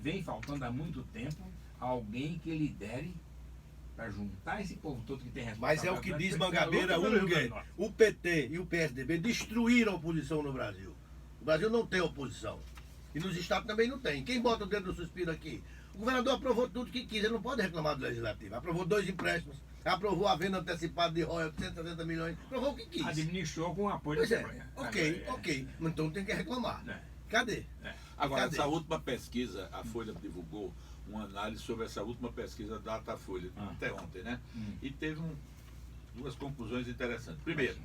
Vem faltando há muito tempo alguém que lidere para juntar esse povo todo que tem Mas é o que diz Mangabeira Luta pelo Rio Grande Unger. do Norte. O PT e o PSDB destruíram a oposição no Brasil. O Brasil não tem oposição. E nos estados também não tem. Quem bota o dedo no suspiro aqui? O governador aprovou tudo que quis. Ele não pode reclamar do legislativo. Aprovou 2 empréstimos. Aprovou a venda antecipada de royalties, 170 milhões. Aprovou o que quis. Administrou com o apoio Pois da é. Assembleia. Ok. Então tem que reclamar. É. Cadê? Agora, Cadê? essa última pesquisa, a Folha divulgou uma análise sobre essa última pesquisa da Datafolha, até ontem, né? E teve duas conclusões interessantes. Primeiro,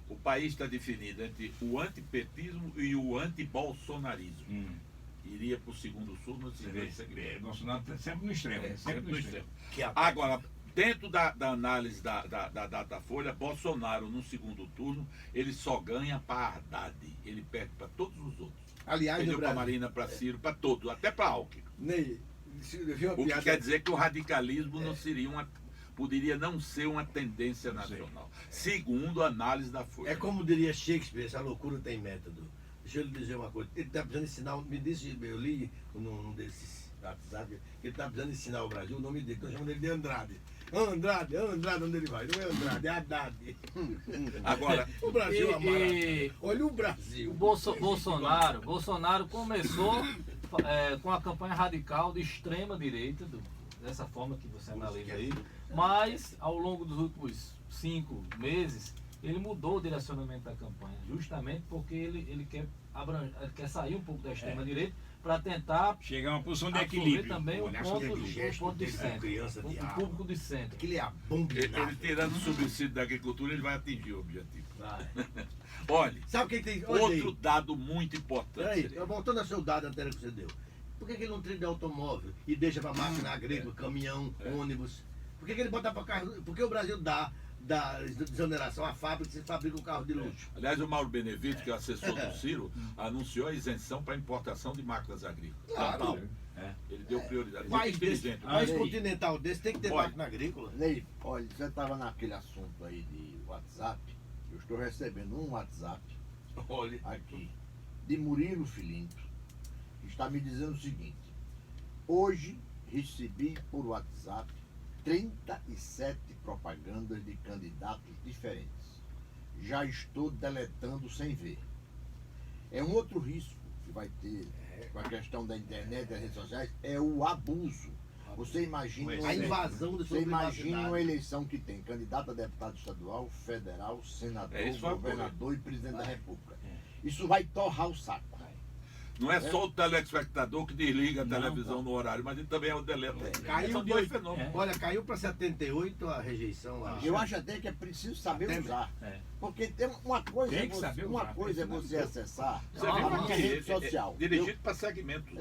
o país está definido entre o antipetismo e o antibolsonarismo. Iria para o segundo turno, Você vê, Bolsonaro está sempre no extremo. sempre no extremo. Que a- Agora, Dentro da análise da Datafolha, Bolsonaro, no segundo turno, ele só ganha para Haddad. Ele perde para todos os outros. Aliás, Perdeu no para Brasil, Marina, para Ciro, para todos, até para Alckmin. Ney, eu vi uma O que piada. quer dizer que o radicalismo não seria poderia não ser uma tendência Não sei. nacional. Segundo a análise da Folha. É como diria Shakespeare, essa loucura tem método. Deixa eu lhe dizer uma coisa. Ele está precisando ensinar, me disse, eu li num desses WhatsApp, que ele está precisando ensinar o Brasil o nome dele, que eu chamo ele de Andrade. Andrade, onde ele vai? Não é Andrade, é Haddad. Agora, O Brasil é maravilhoso. E Olha o Brasil. o Bolsonaro começou com a campanha radical de extrema direita, dessa forma que você analisa aí, mas ao longo dos últimos 5 meses ele mudou o direcionamento da campanha, justamente porque ele quer sair um pouco da extrema direita para tentar Chegar a uma posição de absorver equilíbrio. também o Olha, ponto, aquele gesto o ponto de dele com centro, criança de o arma. público de centro. Aquele é ele abominável. tirando o subsídio da agricultura, ele vai atingir o objetivo. Vai. Olha, Sabe o que tem? Olha aí. outro dado muito importante. Peraí, Cirilo. voltando ao seu dado anterior que você deu. Por que ele não trilha automóvel e deixa para máquina agrícola, caminhão, ônibus? Por que ele bota para carro? Porque o Brasil dá desoneração à fábrica que se fabrica um carro de luxo. Aliás, o Mauro Benevides, que é o assessor do Ciro, anunciou a isenção para importação de máquinas agrícolas. Claro. Ele deu prioridade. Muito País inteligente. país aí. continental desse tem que ter Olha. máquina agrícola. Ney, olha, você estava naquele assunto aí de WhatsApp. Eu estou recebendo um WhatsApp Olha. aqui de Murilo Filinto, que está me dizendo o seguinte: hoje recebi por WhatsApp 37 propagandas de candidatos diferentes. Já estou deletando sem ver. É um outro risco que vai ter com a questão da internet e das redes sociais, é o abuso. Você imagina A invasão da sua Você imagina uma privacidade. eleição que tem candidato a deputado estadual, federal, senador, Isso é uma governador e presidente da república. Isso vai torrar o saco. Não é só o telespectador que desliga a Não, televisão no horário, mas ele também é o deleta. Caiu São de dois 8. fenômenos. Olha, caiu para 78 a rejeição lá. Eu acho até que é preciso saber Até usar. É. Porque tem uma coisa, Tem que saber uma usar, coisa é tem que você acessar Você Ah, vê não, como a minha que rede social. dirigido para segmentos.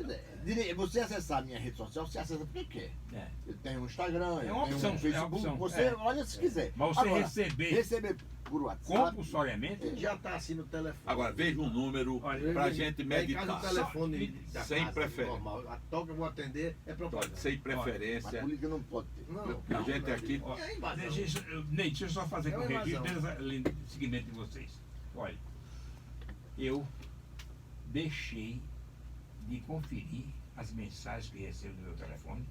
Você acessar a minha rede social, você acessa porque quer. É. Eu tenho um Instagram, É eu uma tenho opção, um é Facebook, uma opção. você É. olha se quiser. Mas você Agora, receber por WhatsApp, compulsoriamente, Ele já está assim no telefone. Agora, veja um número Olha, para a gente Em casa, meditar. o telefone da Sem casa, preferência. normal. A toca eu vou atender é propaganda. Sem mas preferência. política não pode ter. Não, A gente aqui. Ó, É invasão. Ney, deixa eu só fazer É com o uma registro invasão. dentro do seguimento de vocês. Olha, eu deixei de conferir as mensagens que recebo no meu telefone,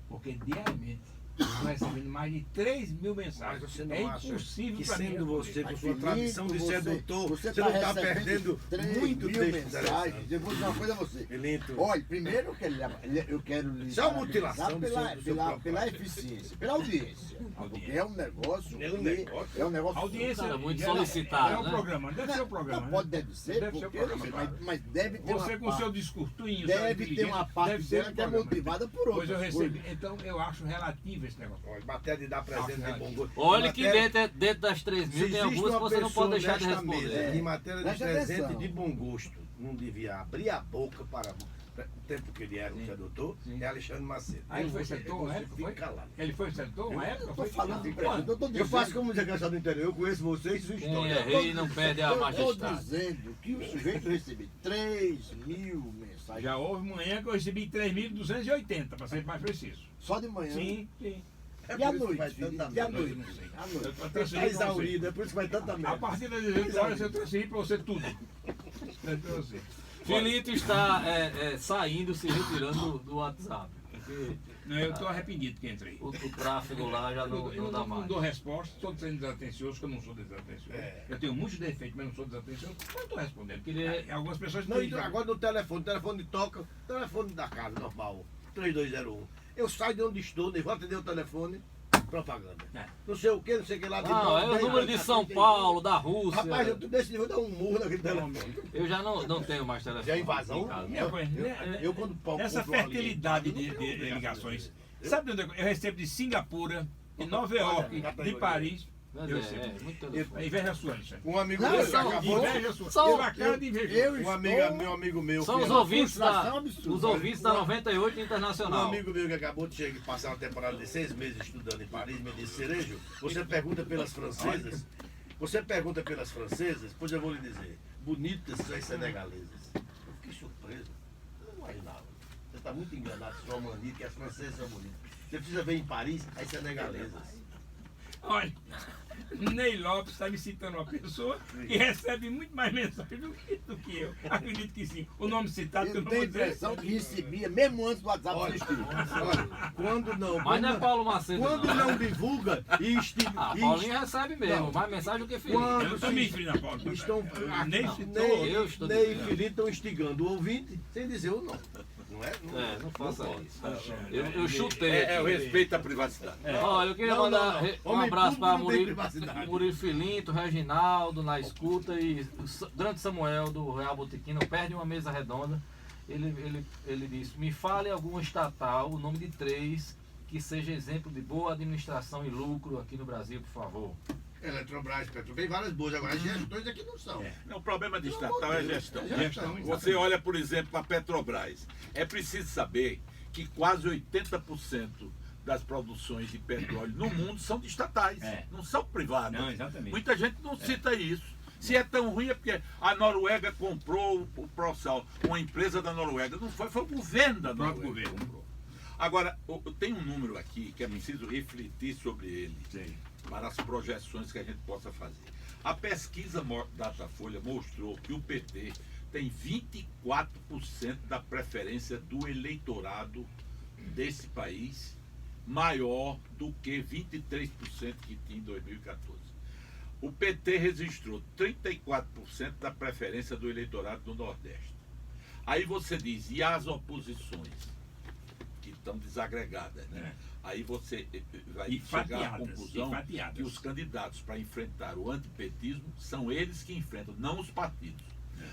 porque diariamente eu estou recebendo mais de 3.000 mensagens. Mas você não É acha impossível que para mim sendo você, responder. com Mas, sua Filipe, tradição de você- sedutor, você você tá não está recebendo perdendo 3 muito mil texto mensagens. interessante. Eu vou dizer uma coisa a você. Filinto. Olha, primeiro que eu quero lhe Isso é uma parabenizar mutilação do seu pela próprio. eficiência, pela audiência. Porque é um negócio É um que negócio. é um negócio Audiência Cara, muito já solicitado, É um né? programa, deve ser o programa. Não né? pode, deve ser, Deve ser o porque eu não programa, sei, mas deve ter Você uma com o seu parte, discursinho, deve ter uma parte dela que é motivada por Pois eu outras recebi. coisas. Então eu acho relativo esse negócio. Olha, matéria de dar presente de bom gosto. Olha Em que matéria- dentro das 3.000 se tem existe algumas que uma você não pode pessoa deixar de nesta responder. mesa, em matéria de Presta presente atenção. de bom gosto, não devia abrir a boca para o tempo que ele era um sedutor, Sim. é Alexandre Macedo. Aí ele foi Você- sedutor na você época, fica foi? calado. Ele foi setor uma época? Eu tô Foi? falando de Quando? presente, eu tô Eu dizendo. faço como Zé Caixão do interior, eu conheço você e sua Quem história. é rei não perde a Eu tô majestade. dizendo que o sujeito recebe 3.000 mensagens Já houve manhã que eu recebi 3.280, para ser mais preciso. só de manhã. Sim, sim. É E por à isso que noite, vai Felipe? tanta E à merda. Eu noite? não sei. À noite. Eu Você transferi está pra você. exaurido, é por isso que vai tanta A merda. partir das 18 horas eu transferi para você tudo. Transferi pra você. Filito está saindo, se retirando do WhatsApp. Porque Não, eu estou arrependido que entrei. o tráfego lá já não dá Não mais. dou resposta, estou sendo desatencioso, que eu não sou desatencioso. É. Eu tenho muitos defeitos, mas não sou desatencioso. Mas não estou respondendo. Queria- Algumas pessoas Não, têm. então, agora no telefone toca, telefone da casa, normal, 3201. Eu saio de onde estou, nem vou atender o telefone, propaganda. É. Não sei o que, não sei o que lá de Não, Paulo, é o 10, número de 10, São 31. Paulo, da Rússia. Rapaz, eu decidi, vou dar um murro naquele telefone. Eu já não tenho mais telefone. Já é invasão? em casa. É, pois, Eu quando Paulo Essa compro uma fertilidade linha, de eu não tenho ligações. Eu- Sabe de onde eu recebo de Singapura, de Nova Olha, York, de categoria. Paris. Mas Eu sei. muito telefone. Inveja sua, Alexandre. Um amigo Não, meu que são- acabou. Inveja sua. São- Eu a cara de inveja. Um amigo meu São que os era- ouvintes da, frustração absurda. os ouvintes da 98 Um Internacional. amigo meu que acabou de chegar, passar uma temporada de 6 meses estudando em Paris, me disse, Cerejo, você pergunta pelas francesas, pois eu vou lhe dizer, bonitas são as senegalesas. Eu fiquei surpreso, eu não imaginava. Você está muito enganado, sua mania, que as francesas são bonitas. Você precisa ver em Paris as senegalesas. Olha, Ney Lopes está me citando uma pessoa que recebe muito mais mensagem do que eu. Acredito que sim. O nome citado que eu Eu não tenho a vou dizer. impressão que recebia, mesmo antes do WhatsApp Olha, existir. olha, quando não, Mas não é quando, Paulo Macedo. quando não divulga e Paulinho recebe mesmo, Não. mais mensagem do que Felipe. Quando- Eu não estou me referindo a Paulo. estão Nem Não. citou. Eu estou Ney e dizendo. Felipe estão instigando o ouvinte sem dizer o nome. Não é? É, não faça pode. isso. Alexandre, Eu chutei. É o aqui. respeito à privacidade. Olha, eu queria Não, mandar não, não. um Homem abraço público para não tem privacidade. Murilo Filinto, Reginaldo na escuta e o grande Samuel do Real Botequim. Não perde uma mesa redonda. Ele disse: me fale alguma estatal, o nome de 3, que seja exemplo de boa administração e lucro aqui no Brasil, por favor. Eletrobras, Petrobras, tem várias boas. Agora, as gestões aqui não são. Não, o problema de estatal é gestão. Gestão, Você olha, por exemplo, a Petrobras. É preciso saber que quase 80% das produções de petróleo no mundo são de estatais, É. não são privadas. Não, exatamente. Muita gente não cita isso. Se é tão ruim é porque a Noruega comprou o ProSal, uma empresa da Noruega. Não foi o governo da O próprio Noruega. governo comprou. Agora, tem um número aqui que é preciso refletir sobre ele Sei. para as projeções que a gente possa fazer. A pesquisa Datafolha mostrou que o PT tem 24% da preferência do eleitorado desse país, maior do que 23% que tinha em 2014. O PT registrou 34% da preferência do eleitorado do Nordeste. Aí você diz, e as oposições? Que estão desagregadas, né? Aí você vai E chegar à fatiadas, conclusão e fatiadas. que os candidatos para enfrentar o antipetismo são eles que enfrentam, não os partidos.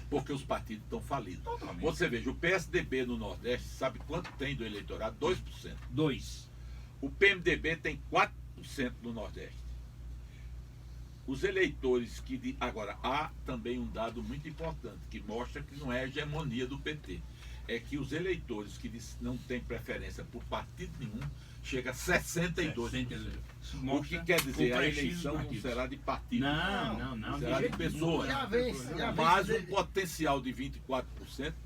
Porque os partidos estão falidos. Totalmente. Você veja, o PSDB no Nordeste, sabe quanto tem do eleitorado? 2%. 2. O PMDB tem 4% no Nordeste. Os eleitores que... Agora, há também um dado muito importante, que mostra que não é a hegemonia do PT. É que os eleitores que não têm preferência por partido nenhum, chega a 62%. O que quer dizer, a eleição não será de partido. Não. Será de pessoas. Já vem, já vem. Mas o potencial de 24%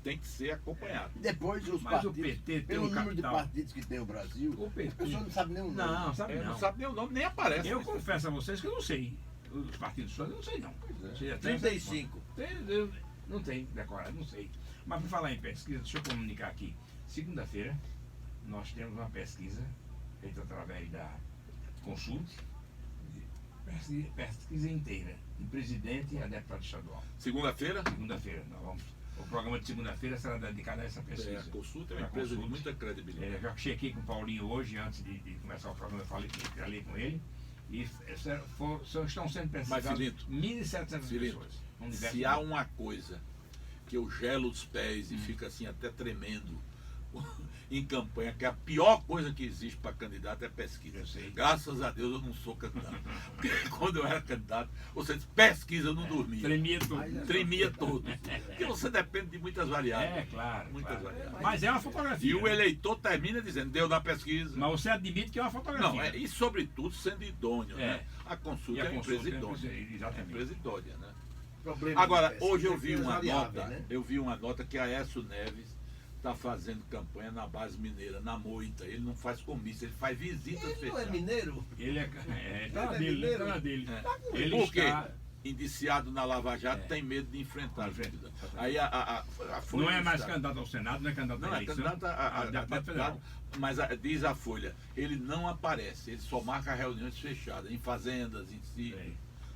tem que ser acompanhado. Depois os Mas o partidos, PT tem pelo um número de capital. partidos que tem o Brasil, O PT. a pessoa não sabe nem o nome. Não, sabe Não não. sabe nem o nome, nem aparece. Eu confesso a vocês que eu não sei. Os partidos só eu não sei não. Você já tem 35. eu não tem decorado, não sei. Mas por falar em pesquisa, deixa eu comunicar aqui. Segunda-feira nós temos uma pesquisa feita através da Consulte, pesquisa inteira, de presidente e a deputada estadual. Segunda-feira, Segunda-feira, nós vamos. O programa de segunda-feira será dedicado a essa pesquisa. a Consulta é uma A empresa de Consulta. muita credibilidade. Já chequei com o Paulinho hoje, antes de começar o programa, falei com ele. E estão sendo pesquisadas Filinto, 1.700 Filinto, pessoas. Um diverso se há grupo. uma coisa que eu gelo os pés e fica assim até tremendo em campanha, que a pior coisa que existe para candidato é pesquisa. Eu sei. Graças a Deus eu não sou candidato. Porque quando eu era candidato, você diz, pesquisa, eu não dormia. Tremia tudo. Tremia todo. Porque você depende de muitas variáveis. É, claro. Muitas claro. variáveis. Mas é uma fotografia. E o né? eleitor termina dizendo, deu na pesquisa. Mas você admite que é uma fotografia. Não, e sobretudo sendo idôneo, É. né? A consulta E a é uma Consulta empresa é uma idônea. empresa- exatamente. É uma empresa idônea, né? Problema Agora, de pesquisa hoje eu é vi que é uma variável, nota, né? eu vi uma nota que Aécio Neves está fazendo campanha na base mineira, na Moita. Ele não faz comício, ele faz visitas Ele não é fechadas. mineiro? Ele tá na é dele, mineiro. tá na dele. É. Ele Por quê? está... Indiciado na Lava Jato, É. tem medo de enfrentar. Enfrenta. Aí a Folha Não é do mais Estado- candidato ao Senado, não é candidato Não, à é eleição. candidato a deputado federal. deputado, mas diz a Folha, ele não aparece, ele só marca reuniões fechadas, em fazendas, em si, É.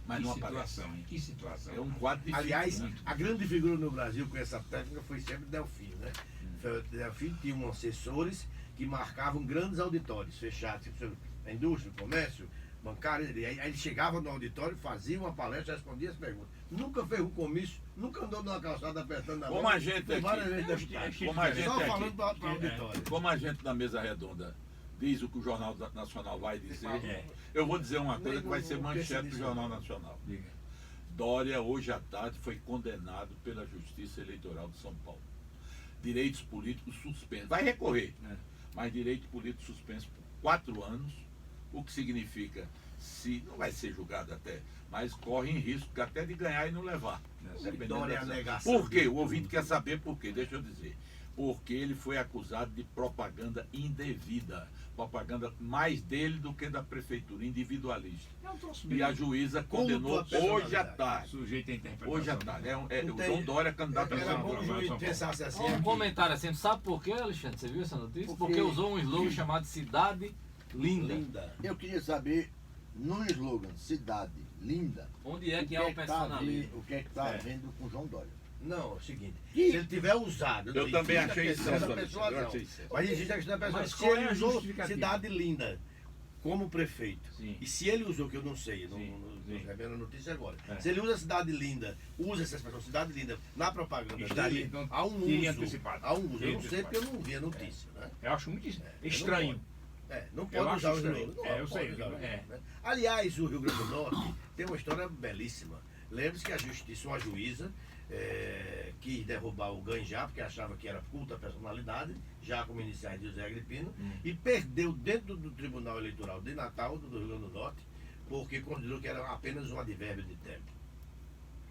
mas Que não aparece. situação, hein? Que situação. É um quadro difícil. Aliás, muito. a grande figura no Brasil com essa técnica foi sempre Delfim, né? Delfim tinha um assessores que marcavam grandes auditórios fechados, tipo, a indústria, o comércio, bancário. Aí ele chegava no auditório, fazia uma palestra, respondia as perguntas. Nunca fez um comício, nunca andou numa calçada apertando a mão. Como a gente Foi aqui. várias vezes É, deputado. como a gente Só aqui. falando para o auditório. Como a gente na mesa redonda diz o que o Jornal Nacional vai dizer. É. Eu vou dizer uma coisa que vai ser Não manchete pensa do nisso, Jornal não. Nacional. Diga. Dória, hoje à tarde, foi condenado pela Justiça Eleitoral de São Paulo. Direitos políticos suspensos. Vai recorrer, É. mas direitos políticos suspensos por 4 anos, o que significa, se não vai ser julgado até, mas corre em risco até de ganhar e não levar. Dependendo Dória dessa- negação Por quê? de O ouvinte tudo. quer saber por quê, deixa eu dizer. Porque ele foi acusado de propaganda indevida. Propaganda mais dele do que da prefeitura, individualista. É um troço E a mesmo. juíza Culto condenou à hoje à personalidade. tarde. Sujeito a interpretação. Hoje à tarde. É o Não tem- João Dória, candidato a Era senador. bom o juiz São Paulo. pensasse assim. Um aqui. comentário assim, sabe por quê, Alexandre? Você viu essa notícia? Por Porque quê? usou um slogan chamado Cidade Linda. Linda. Eu queria saber, no slogan Cidade Linda, Onde é que há o tá personalismo? o que é que está É. havendo com João Dória. Não, é o seguinte. Que- Se ele tiver usado. Eu não também existe a achei questão isso, da Alexandre, pessoa, eu não. achei isso. Mas existe a questão da pessoa. Mas Se qual é ele a usou justificativa? Cidade Linda como prefeito, Sim. e se ele usou, que eu não sei, não Sim, sim. revela a notícia agora. É. Se ele usa Cidade Linda, usa essa expressão Cidade Linda na propaganda Estaria, dele, então, há um teria uso. antecipado. Há um uso. Eu Teria não sei porque antecipado. eu não vi a notícia, né? Eu acho muito Eu estranho. não Eu pode acho usar o estranho. slogan. Não, É, eu pode sei, usar o é. slogan, né? Aliás, o Rio Grande do Norte tem uma história belíssima. Lembre-se que a justiça, uma juíza, quis derrubar o Ganjá, porque achava que era culto à personalidade, já como iniciais de José Agripino, e perdeu dentro do Tribunal Eleitoral de Natal, do Rio Grande do Norte, porque considerou que era apenas um advérbio de tempo.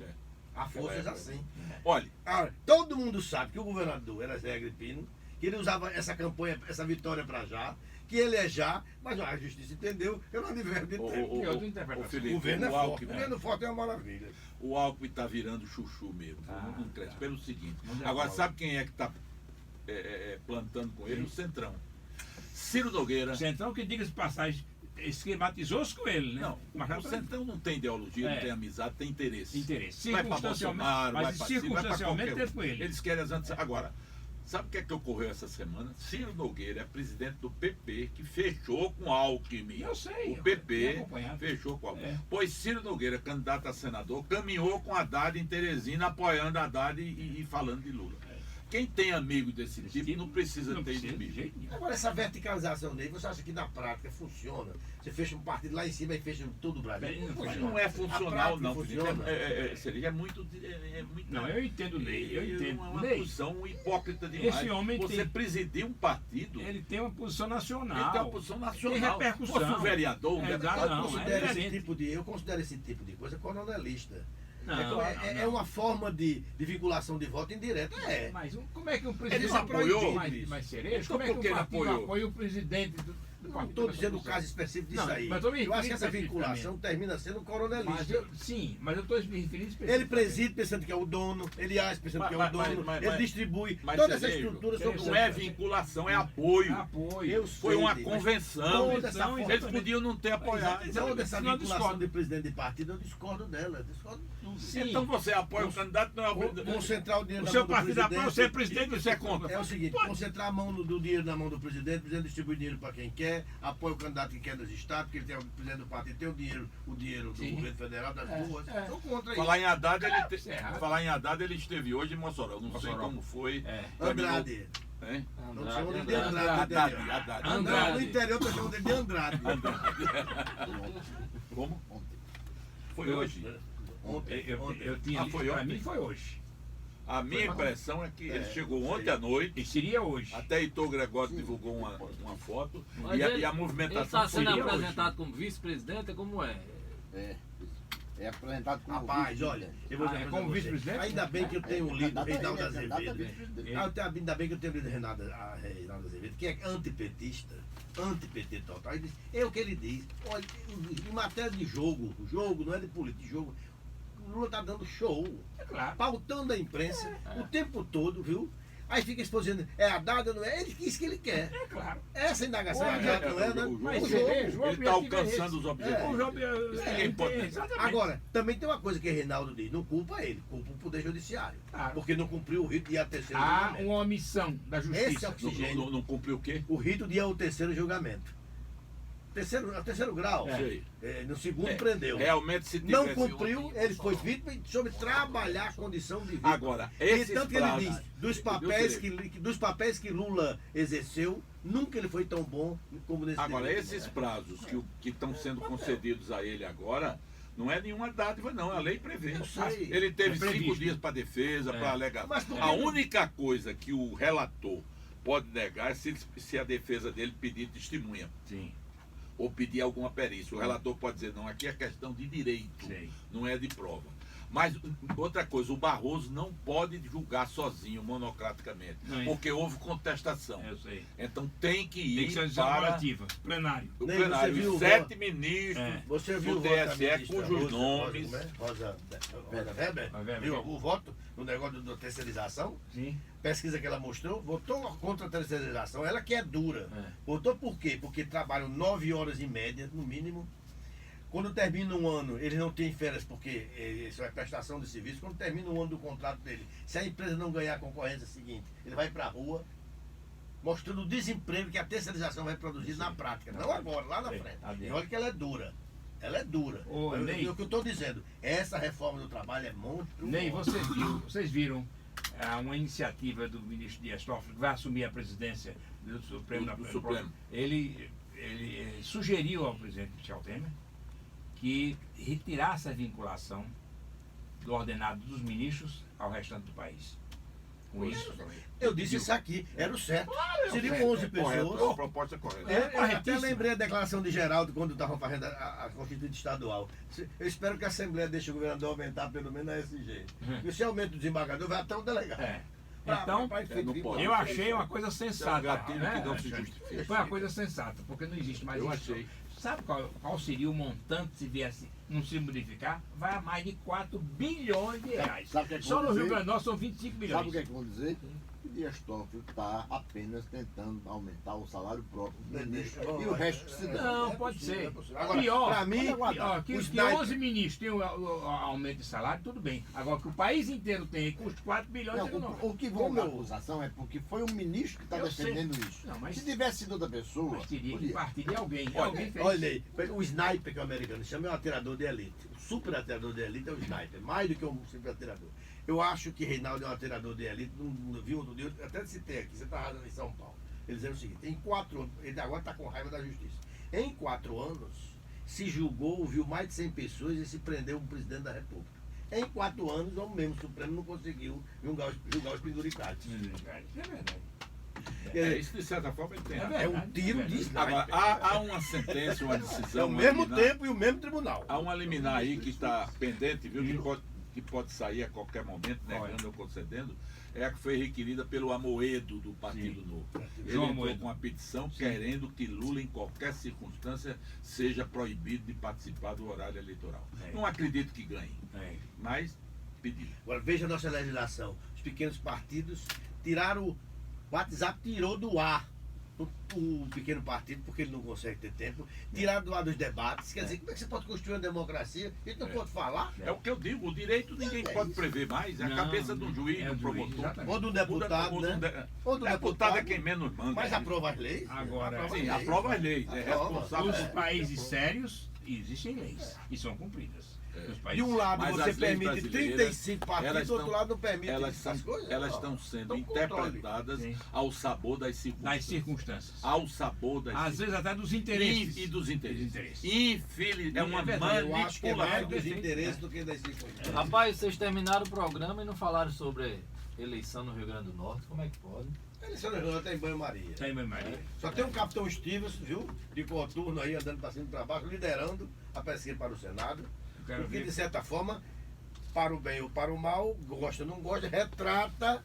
É. Há forças assim. Olha, Ah, todo mundo sabe que o governador era Zé Agripino, que ele usava essa campanha, essa vitória para já, que ele é já, mas a justiça entendeu que era um advérbio de tempo. E outra interpretação. O Felipe, governo é o forte. Alckmin, O governo forte é uma maravilha. o Alckmin está virando chuchu mesmo. Ah, não cresce. tá. Pelo seguinte. Mas é Agora, bom. sabe quem é que está plantando com ele? O Centrão. Ciro Nogueira. O Centrão, que diga-se de passagem, esquematizou-se com ele, né? Não, Mas o Centrão não tem ideologia, É. não tem amizade, tem interesse. interesse. Vai para Bolsonaro, vai Mas para Ciro, vai para circunstancialmente qualquer teve com ele. Eles querem as antes. Agora, sabe o que é que ocorreu essa semana? Ciro Nogueira é presidente do PP, que fechou com Alckmin. Eu sei, O eu PP tenho acompanhado. fechou com Alckmin. É. Pois Ciro Nogueira, candidato a senador, caminhou com Haddad em Teresina, apoiando Haddad e falando de Lula. Quem tem amigo desse tipo não precisa Não ter precisa de inimigo. jeito nenhum. Agora, essa verticalização dele, você acha que na prática funciona? Você fecha um partido lá em cima e fecha todo o Brasil? Bem, não Mas funciona. não é A funcional, prática não, Felipe. funciona. Seria muito. É muito Não, eu entendo Ney, eu entendo. É uma Ney, posição hipócrita demais. Esse homem Você tem- presidir um partido, ele tem uma posição nacional. ele tem uma posição Tem nacional. repercussão. Fosse um vereador, um É, deputado. não, Eu considero esse evidente. tipo de, eu considero esse tipo de coisa coronelista. Não, É uma forma de vinculação de voto indireta. É. Mas como é que um presidente Ele não apoiou? Mas Cerejo, Então como é que por que um ele partido apoiou? apoia o presidente do Não partido? estou dizendo o caso específico disso Não, aí. mas tô me Eu acho que referindo essa vinculação termina sendo coronelista. Sim, mas eu estou me referindo Ele especificamente. preside pensando que é o dono, ele age pensando que é o Mas- dono, mas- ele mas- distribui. Mas Toda essa Cerejo, estrutura são não é vinculação, é apoio. Apoio. Eu Foi sei, uma mas convenção. toda essa Então, forma- Eles podiam não ter apoiado. Exato. Toda essa Não vinculação discordo. de presidente de partido, eu discordo dela. Eu discordo de tudo. Sim. Então você apoia o candidato, não é o Concentrar o dinheiro O na seu mão do partido apoia, você é presidente. presidente, você é contra. É o seguinte, concentrar a mão do dinheiro na mão do presidente, o presidente distribui dinheiro para quem quer, apoia o candidato que quer nos estados, porque ele tem o presidente do partido, tem o dinheiro do Sim. governo federal, das ruas. é. Sou contra isso. Falar em Haddad, errado. falar em Haddad, ele esteve hoje em Mossoró. Não sei Mossoró. como foi. É. Andrade. Hein? Não chamam ele de Andrade. Andrade. Haddad, entendeu? Haddad. Andrade. No interior, eu tô chamando ele de Andrade. Como? Ontem. Foi hoje. Ontem. Eu tinha Ah, foi para ontem? mim foi hoje. A minha impressão é que ele chegou ontem sei. à noite. E seria hoje. Até Heitor Gregório divulgou uma foto. Mas E a ele movimentação está sendo seria hoje. apresentado como vice-presidente, como é? É apresentado como Rapaz, olha, eu vou Ah, dizer é uma coisa como a você. vice-presidente? Ainda bem que eu tenho lido candidato a Reinaldo ele, é candidato a Azevedo. vice-presidente. Ainda bem que eu tenho lido Reinaldo Azevedo, que é antipetista, anti-PT total. Ele diz, é o que ele diz. Olha, em matéria de jogo não é de política, de jogo, o Lula está dando show, É claro. pautando a imprensa o tempo todo, viu? Aí fica exposando, é Haddad, não é? Ele quis que ele quer. É claro. Essa indagação Olha, é não é, né? o Mas O você jogo. veja, o Ele está objetivo é alcançando esse. os objetivos. O jogo ninguém pode- exatamente. Agora, também tem uma coisa que Reinaldo diz, não culpa ele, culpa o Poder Judiciário. Claro. Porque não cumpriu o rito de ir a terceiro Há julgamento. uma omissão da Esse é justiça. o oxigênio. Não cumpriu o quê? O rito de ir ao terceiro julgamento. terceiro grau. Sei. No segundo É, prendeu. Realmente, se Não tivesse cumpriu, um- ele foi vítima sobre trabalhar a condição de vítima. Agora, E esses tanto que ele prazos- diz, dos papéis que Lula exerceu, nunca ele foi tão bom como nesse Agora, período. esses prazos que estão sendo concedidos a ele agora, não é nenhuma dádiva, não. A lei prevê. Eu sei. Ele teve É previsto. 5 dias para defesa, para alegar. Mas por que A não- única coisa que o relator pode negar é se a defesa dele pedir testemunha Sim, ou pedir alguma perícia. O relator pode dizer, não, aqui é questão de direito, sei. não é de prova. Mas outra coisa, o Barroso não pode julgar sozinho, monocraticamente, Não, porque houve contestação. Eu sei. Então tem que Tem ir que ser decisão para coletiva, plenário. o Nem plenário. você viu Os o 7 voto- ministros É. Você viu do o voto da TSE, ministra cujos nomes... Rosa Weber, Weber. viu o voto no negócio da terceirização? Sim. Pesquisa que ela mostrou, votou contra a terceirização. Ela que é dura. Votou por quê? Porque trabalham 9 horas em média, no mínimo. Quando termina um ano, eles não têm férias porque isso é prestação de serviço. Quando termina um ano do contrato dele, se a empresa não ganhar a concorrência seguinte, ele vai para a rua, mostrando o desemprego que a terceirização vai produzir na prática. Não agora, lá na Sei. frente. Tá E dentro. olha que ela é dura. Ela é dura. Ô, Ney. O que eu estou dizendo, essa reforma do trabalho é monstruosa. Ney, vocês viram uma iniciativa do ministro Dias Toffoli, que vai assumir a presidência do Supremo. Do Supremo. Ele sugeriu ao presidente Michel Temer que retirasse a vinculação do ordenado dos ministros ao restante do país. Com isso, Eu disse isso aqui, era o certo. Seriam certo, 11 Correto, é uma pessoas. proposta correta. Eu até corretíssimo. lembrei a declaração de Geraldo quando estavam fazendo a Constituinte Estadual. Eu espero que a Assembleia deixe o governador aumentar pelo menos a SG. Porque se aumenta o desembargador, vai até o delegado. É. Então, não pode. eu achei uma coisa sensata. gatilho né? que não se justifica. Foi uma coisa sensata, porque não existe mais Eu isso. achei. Sabe qual seria o montante se viesse não se modificar? Vai a mais de 4 bilhões de reais. Sabe o que é que Só vão no Rio dizer? Grande do Norte são 25 bilhões. Sabe o que é que vão dizer? Que Dias Toffoli está apenas tentando aumentar o salário próprio do ministro e o resto que se dá. Não, pode ser. Agora, Pior, pra mim, pior, que o que sniper- 11 ministros têm o aumento de salário, tudo bem. Agora que o país inteiro tem e custa 4 bilhões, Não, eu não. o que vão dar acusação é porque foi o ministro que está Eu sei. defendendo isso. Não, mas- Se tivesse sido outra pessoa, Mas teria que podia. partir de alguém. Olha, Alguém fez. Olha aí, o sniper que o americano chama é um atirador de elite. O super atirador de elite é o sniper, mais do que um super atirador. Eu acho que Reinaldo é um atirador de elite, não viu outro dia, eu até citei aqui, você está em São Paulo. Ele dizendo o seguinte, em 4 anos, ele agora está com raiva da justiça. Em 4 anos, se julgou, ouviu mais de 100 pessoas e se prendeu um presidente da República. Em 4 anos, o mesmo Supremo não conseguiu julgar os penduricários. É verdade. Isso, de certa forma, ele tem É razão. verdade. É um tiro de sniper. Agora, há uma sentença, uma É decisão. o mesmo liminar- tempo e o mesmo tribunal. Há uma liminar aí que está pendente, viu? Que pode sair a qualquer momento, negando ou concedendo. É a que foi requerida pelo Amoedo, do Partido Novo. Ele João entrou Amoedo. com uma petição querendo que Lula, em qualquer circunstância, seja proibido de participar do horário eleitoral. É. Não acredito que ganhe, É. mas pediu. Agora veja a nossa legislação. Os pequenos partidos tiraram o WhatsApp, tirou do ar o pequeno partido, porque ele não consegue ter tempo, tiraram do ar dos debates. Quer dizer, como é que você pode construir uma democracia? A gente não pode falar. É o que eu digo, o direito ninguém É pode isso. prever mais, é a Não, cabeça do juiz, é do do juiz, promotor. exatamente. Ou do deputado, O né? Ou do deputado é quem menos manda. Mas né? aprova as leis. Agora, Aprova as Sim, leis. aprova as leis, é Aprova. responsável. Os países sérios existem leis e são cumpridas. Os De países um lado Mas você as leis permite brasileiras, 35 partidos, elas do outro estão- lado não permite Elas essas coisas. estão sendo Estão com controle. interpretadas Sim. ao sabor das das circunstâncias. circunstâncias. Ao sabor das Às vezes até dos interesses. E dos interesses. Dos interesses. Infeliz, é uma É verdade, Eu acho que é mais manipulação. dos interesses do que das circunstâncias. Rapaz, vocês terminaram o programa e não falaram sobre eleição no Rio Grande do Norte. Como é que pode? Ele só não tem banho-maria. Tem, meu Maria. Só tem um capitão Stevens, viu? De coturno aí, andando para cima e para baixo, liderando a pesquisa para o Senado. Eu quero Porque, ver. de certa forma, para o bem ou para o mal, gosta ou não gosta, retrata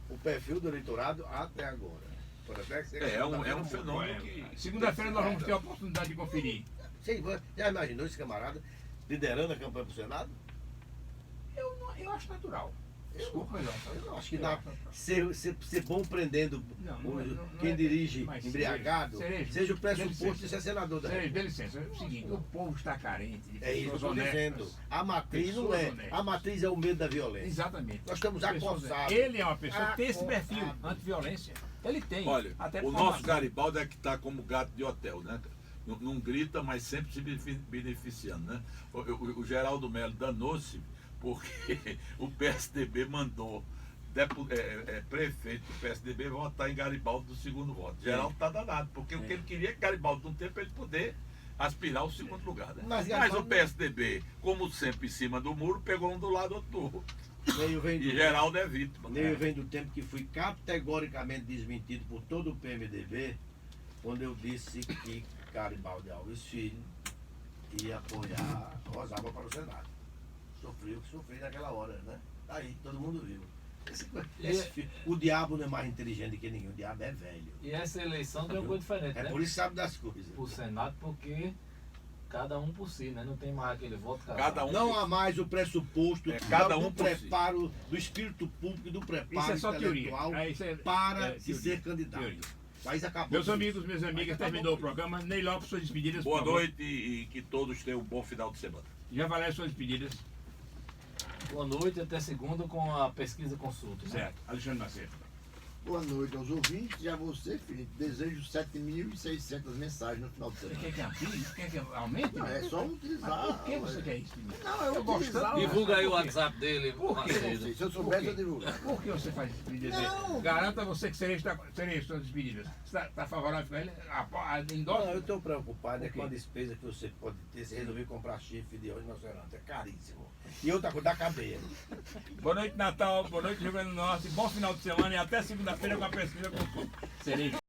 o perfil do eleitorado até agora. Por até que você- É um Tá fenômeno Olha, que... segunda-feira nós vamos ter a oportunidade de conferir. Sim, já imaginou esse camarada liderando a campanha para o Senado? Eu acho natural. Desculpa, mas eu acho natural. Eu acho que dá, ser bom prendendo quem é- dirige mas embriagado, Cerejo, seja o dê pressuposto licença. de ser senador da Cerejo, República. dê licença, é o seguinte, o povo está carente de É isso que eu pessoas estou dizendo. honestas. A matriz não Pessoas é. honestas. A matriz é o medo da violência. Exatamente. Nós estamos Pessoas- acossados. Ele é uma pessoa que tem esse perfil Acossados. anti-violência. Ele tem. Olha, até o por nosso formação. Garibaldi é que está como gato de hotel, né? Não grita, mas sempre se beneficiando, né? O Geraldo Melo danou-se porque o PSDB mandou prefeito do PSDB votar em Garibaldi do segundo voto. Geraldo está danado, porque o que ele queria é que Garibaldi, num tempo, ele poder aspirar ao segundo lugar. Né? Mas o PSDB, como sempre em cima do muro, pegou um do lado, outro do outro. E Geraldo é vítima. Neio vem do tempo que fui categoricamente desmentido por todo o PMDB quando eu disse que Garibaldi Alves Filho ia apoiar Rosalba para o Senado. Sofri o que sofri naquela hora, né? Tá aí, todo mundo viu. O diabo não é mais inteligente que ninguém, o diabo é velho. E essa eleição tem uma coisa diferente, É né? por isso que sabe das coisas. O Senado, porque cada um por si, né? Não tem mais aquele voto casado. Cada um Não há mais o pressuposto cada do um por si. preparo, do espírito público e do Isso preparo é só teoria. intelectual Isso é para teoria. se ser candidato. Teoria. O país acabou. Meus com amigos, isso. minhas amigas, Mas terminou o acabou. programa. Ney Lopes, suas despedidas. Boa por favor. noite e que todos tenham um bom final de semana. Já valeu suas despedidas. Boa noite, até segunda com a pesquisa consulta. Né? Certo. Alexandre Macedo. Boa noite aos ouvintes e a você, Felipe. Desejo 7.600 mensagens no final de Você semana. quer que amplie? Quer que aumente? Não, é só utilizar. Mas por que você quer isso? Não, eu gosto utilizar. tanto. Divulga aí o Por quê? WhatsApp dele, Por quê? Macedo. Se eu soubesse, eu divulgar. Por que você faz despedidas? Não. Garanta você que serei suas despedidas. Você está favorável com ele? Endossa? Não, eu estou preocupado Por quê? com a despesa que você pode ter se resolver comprar chifre de rinoceronte. É caríssimo. E outra coisa, da cadeia. Boa noite, Natal. Boa noite, Rio Grande do Norte. Bom final de semana e até segunda-feira com a pesquisa com Serei.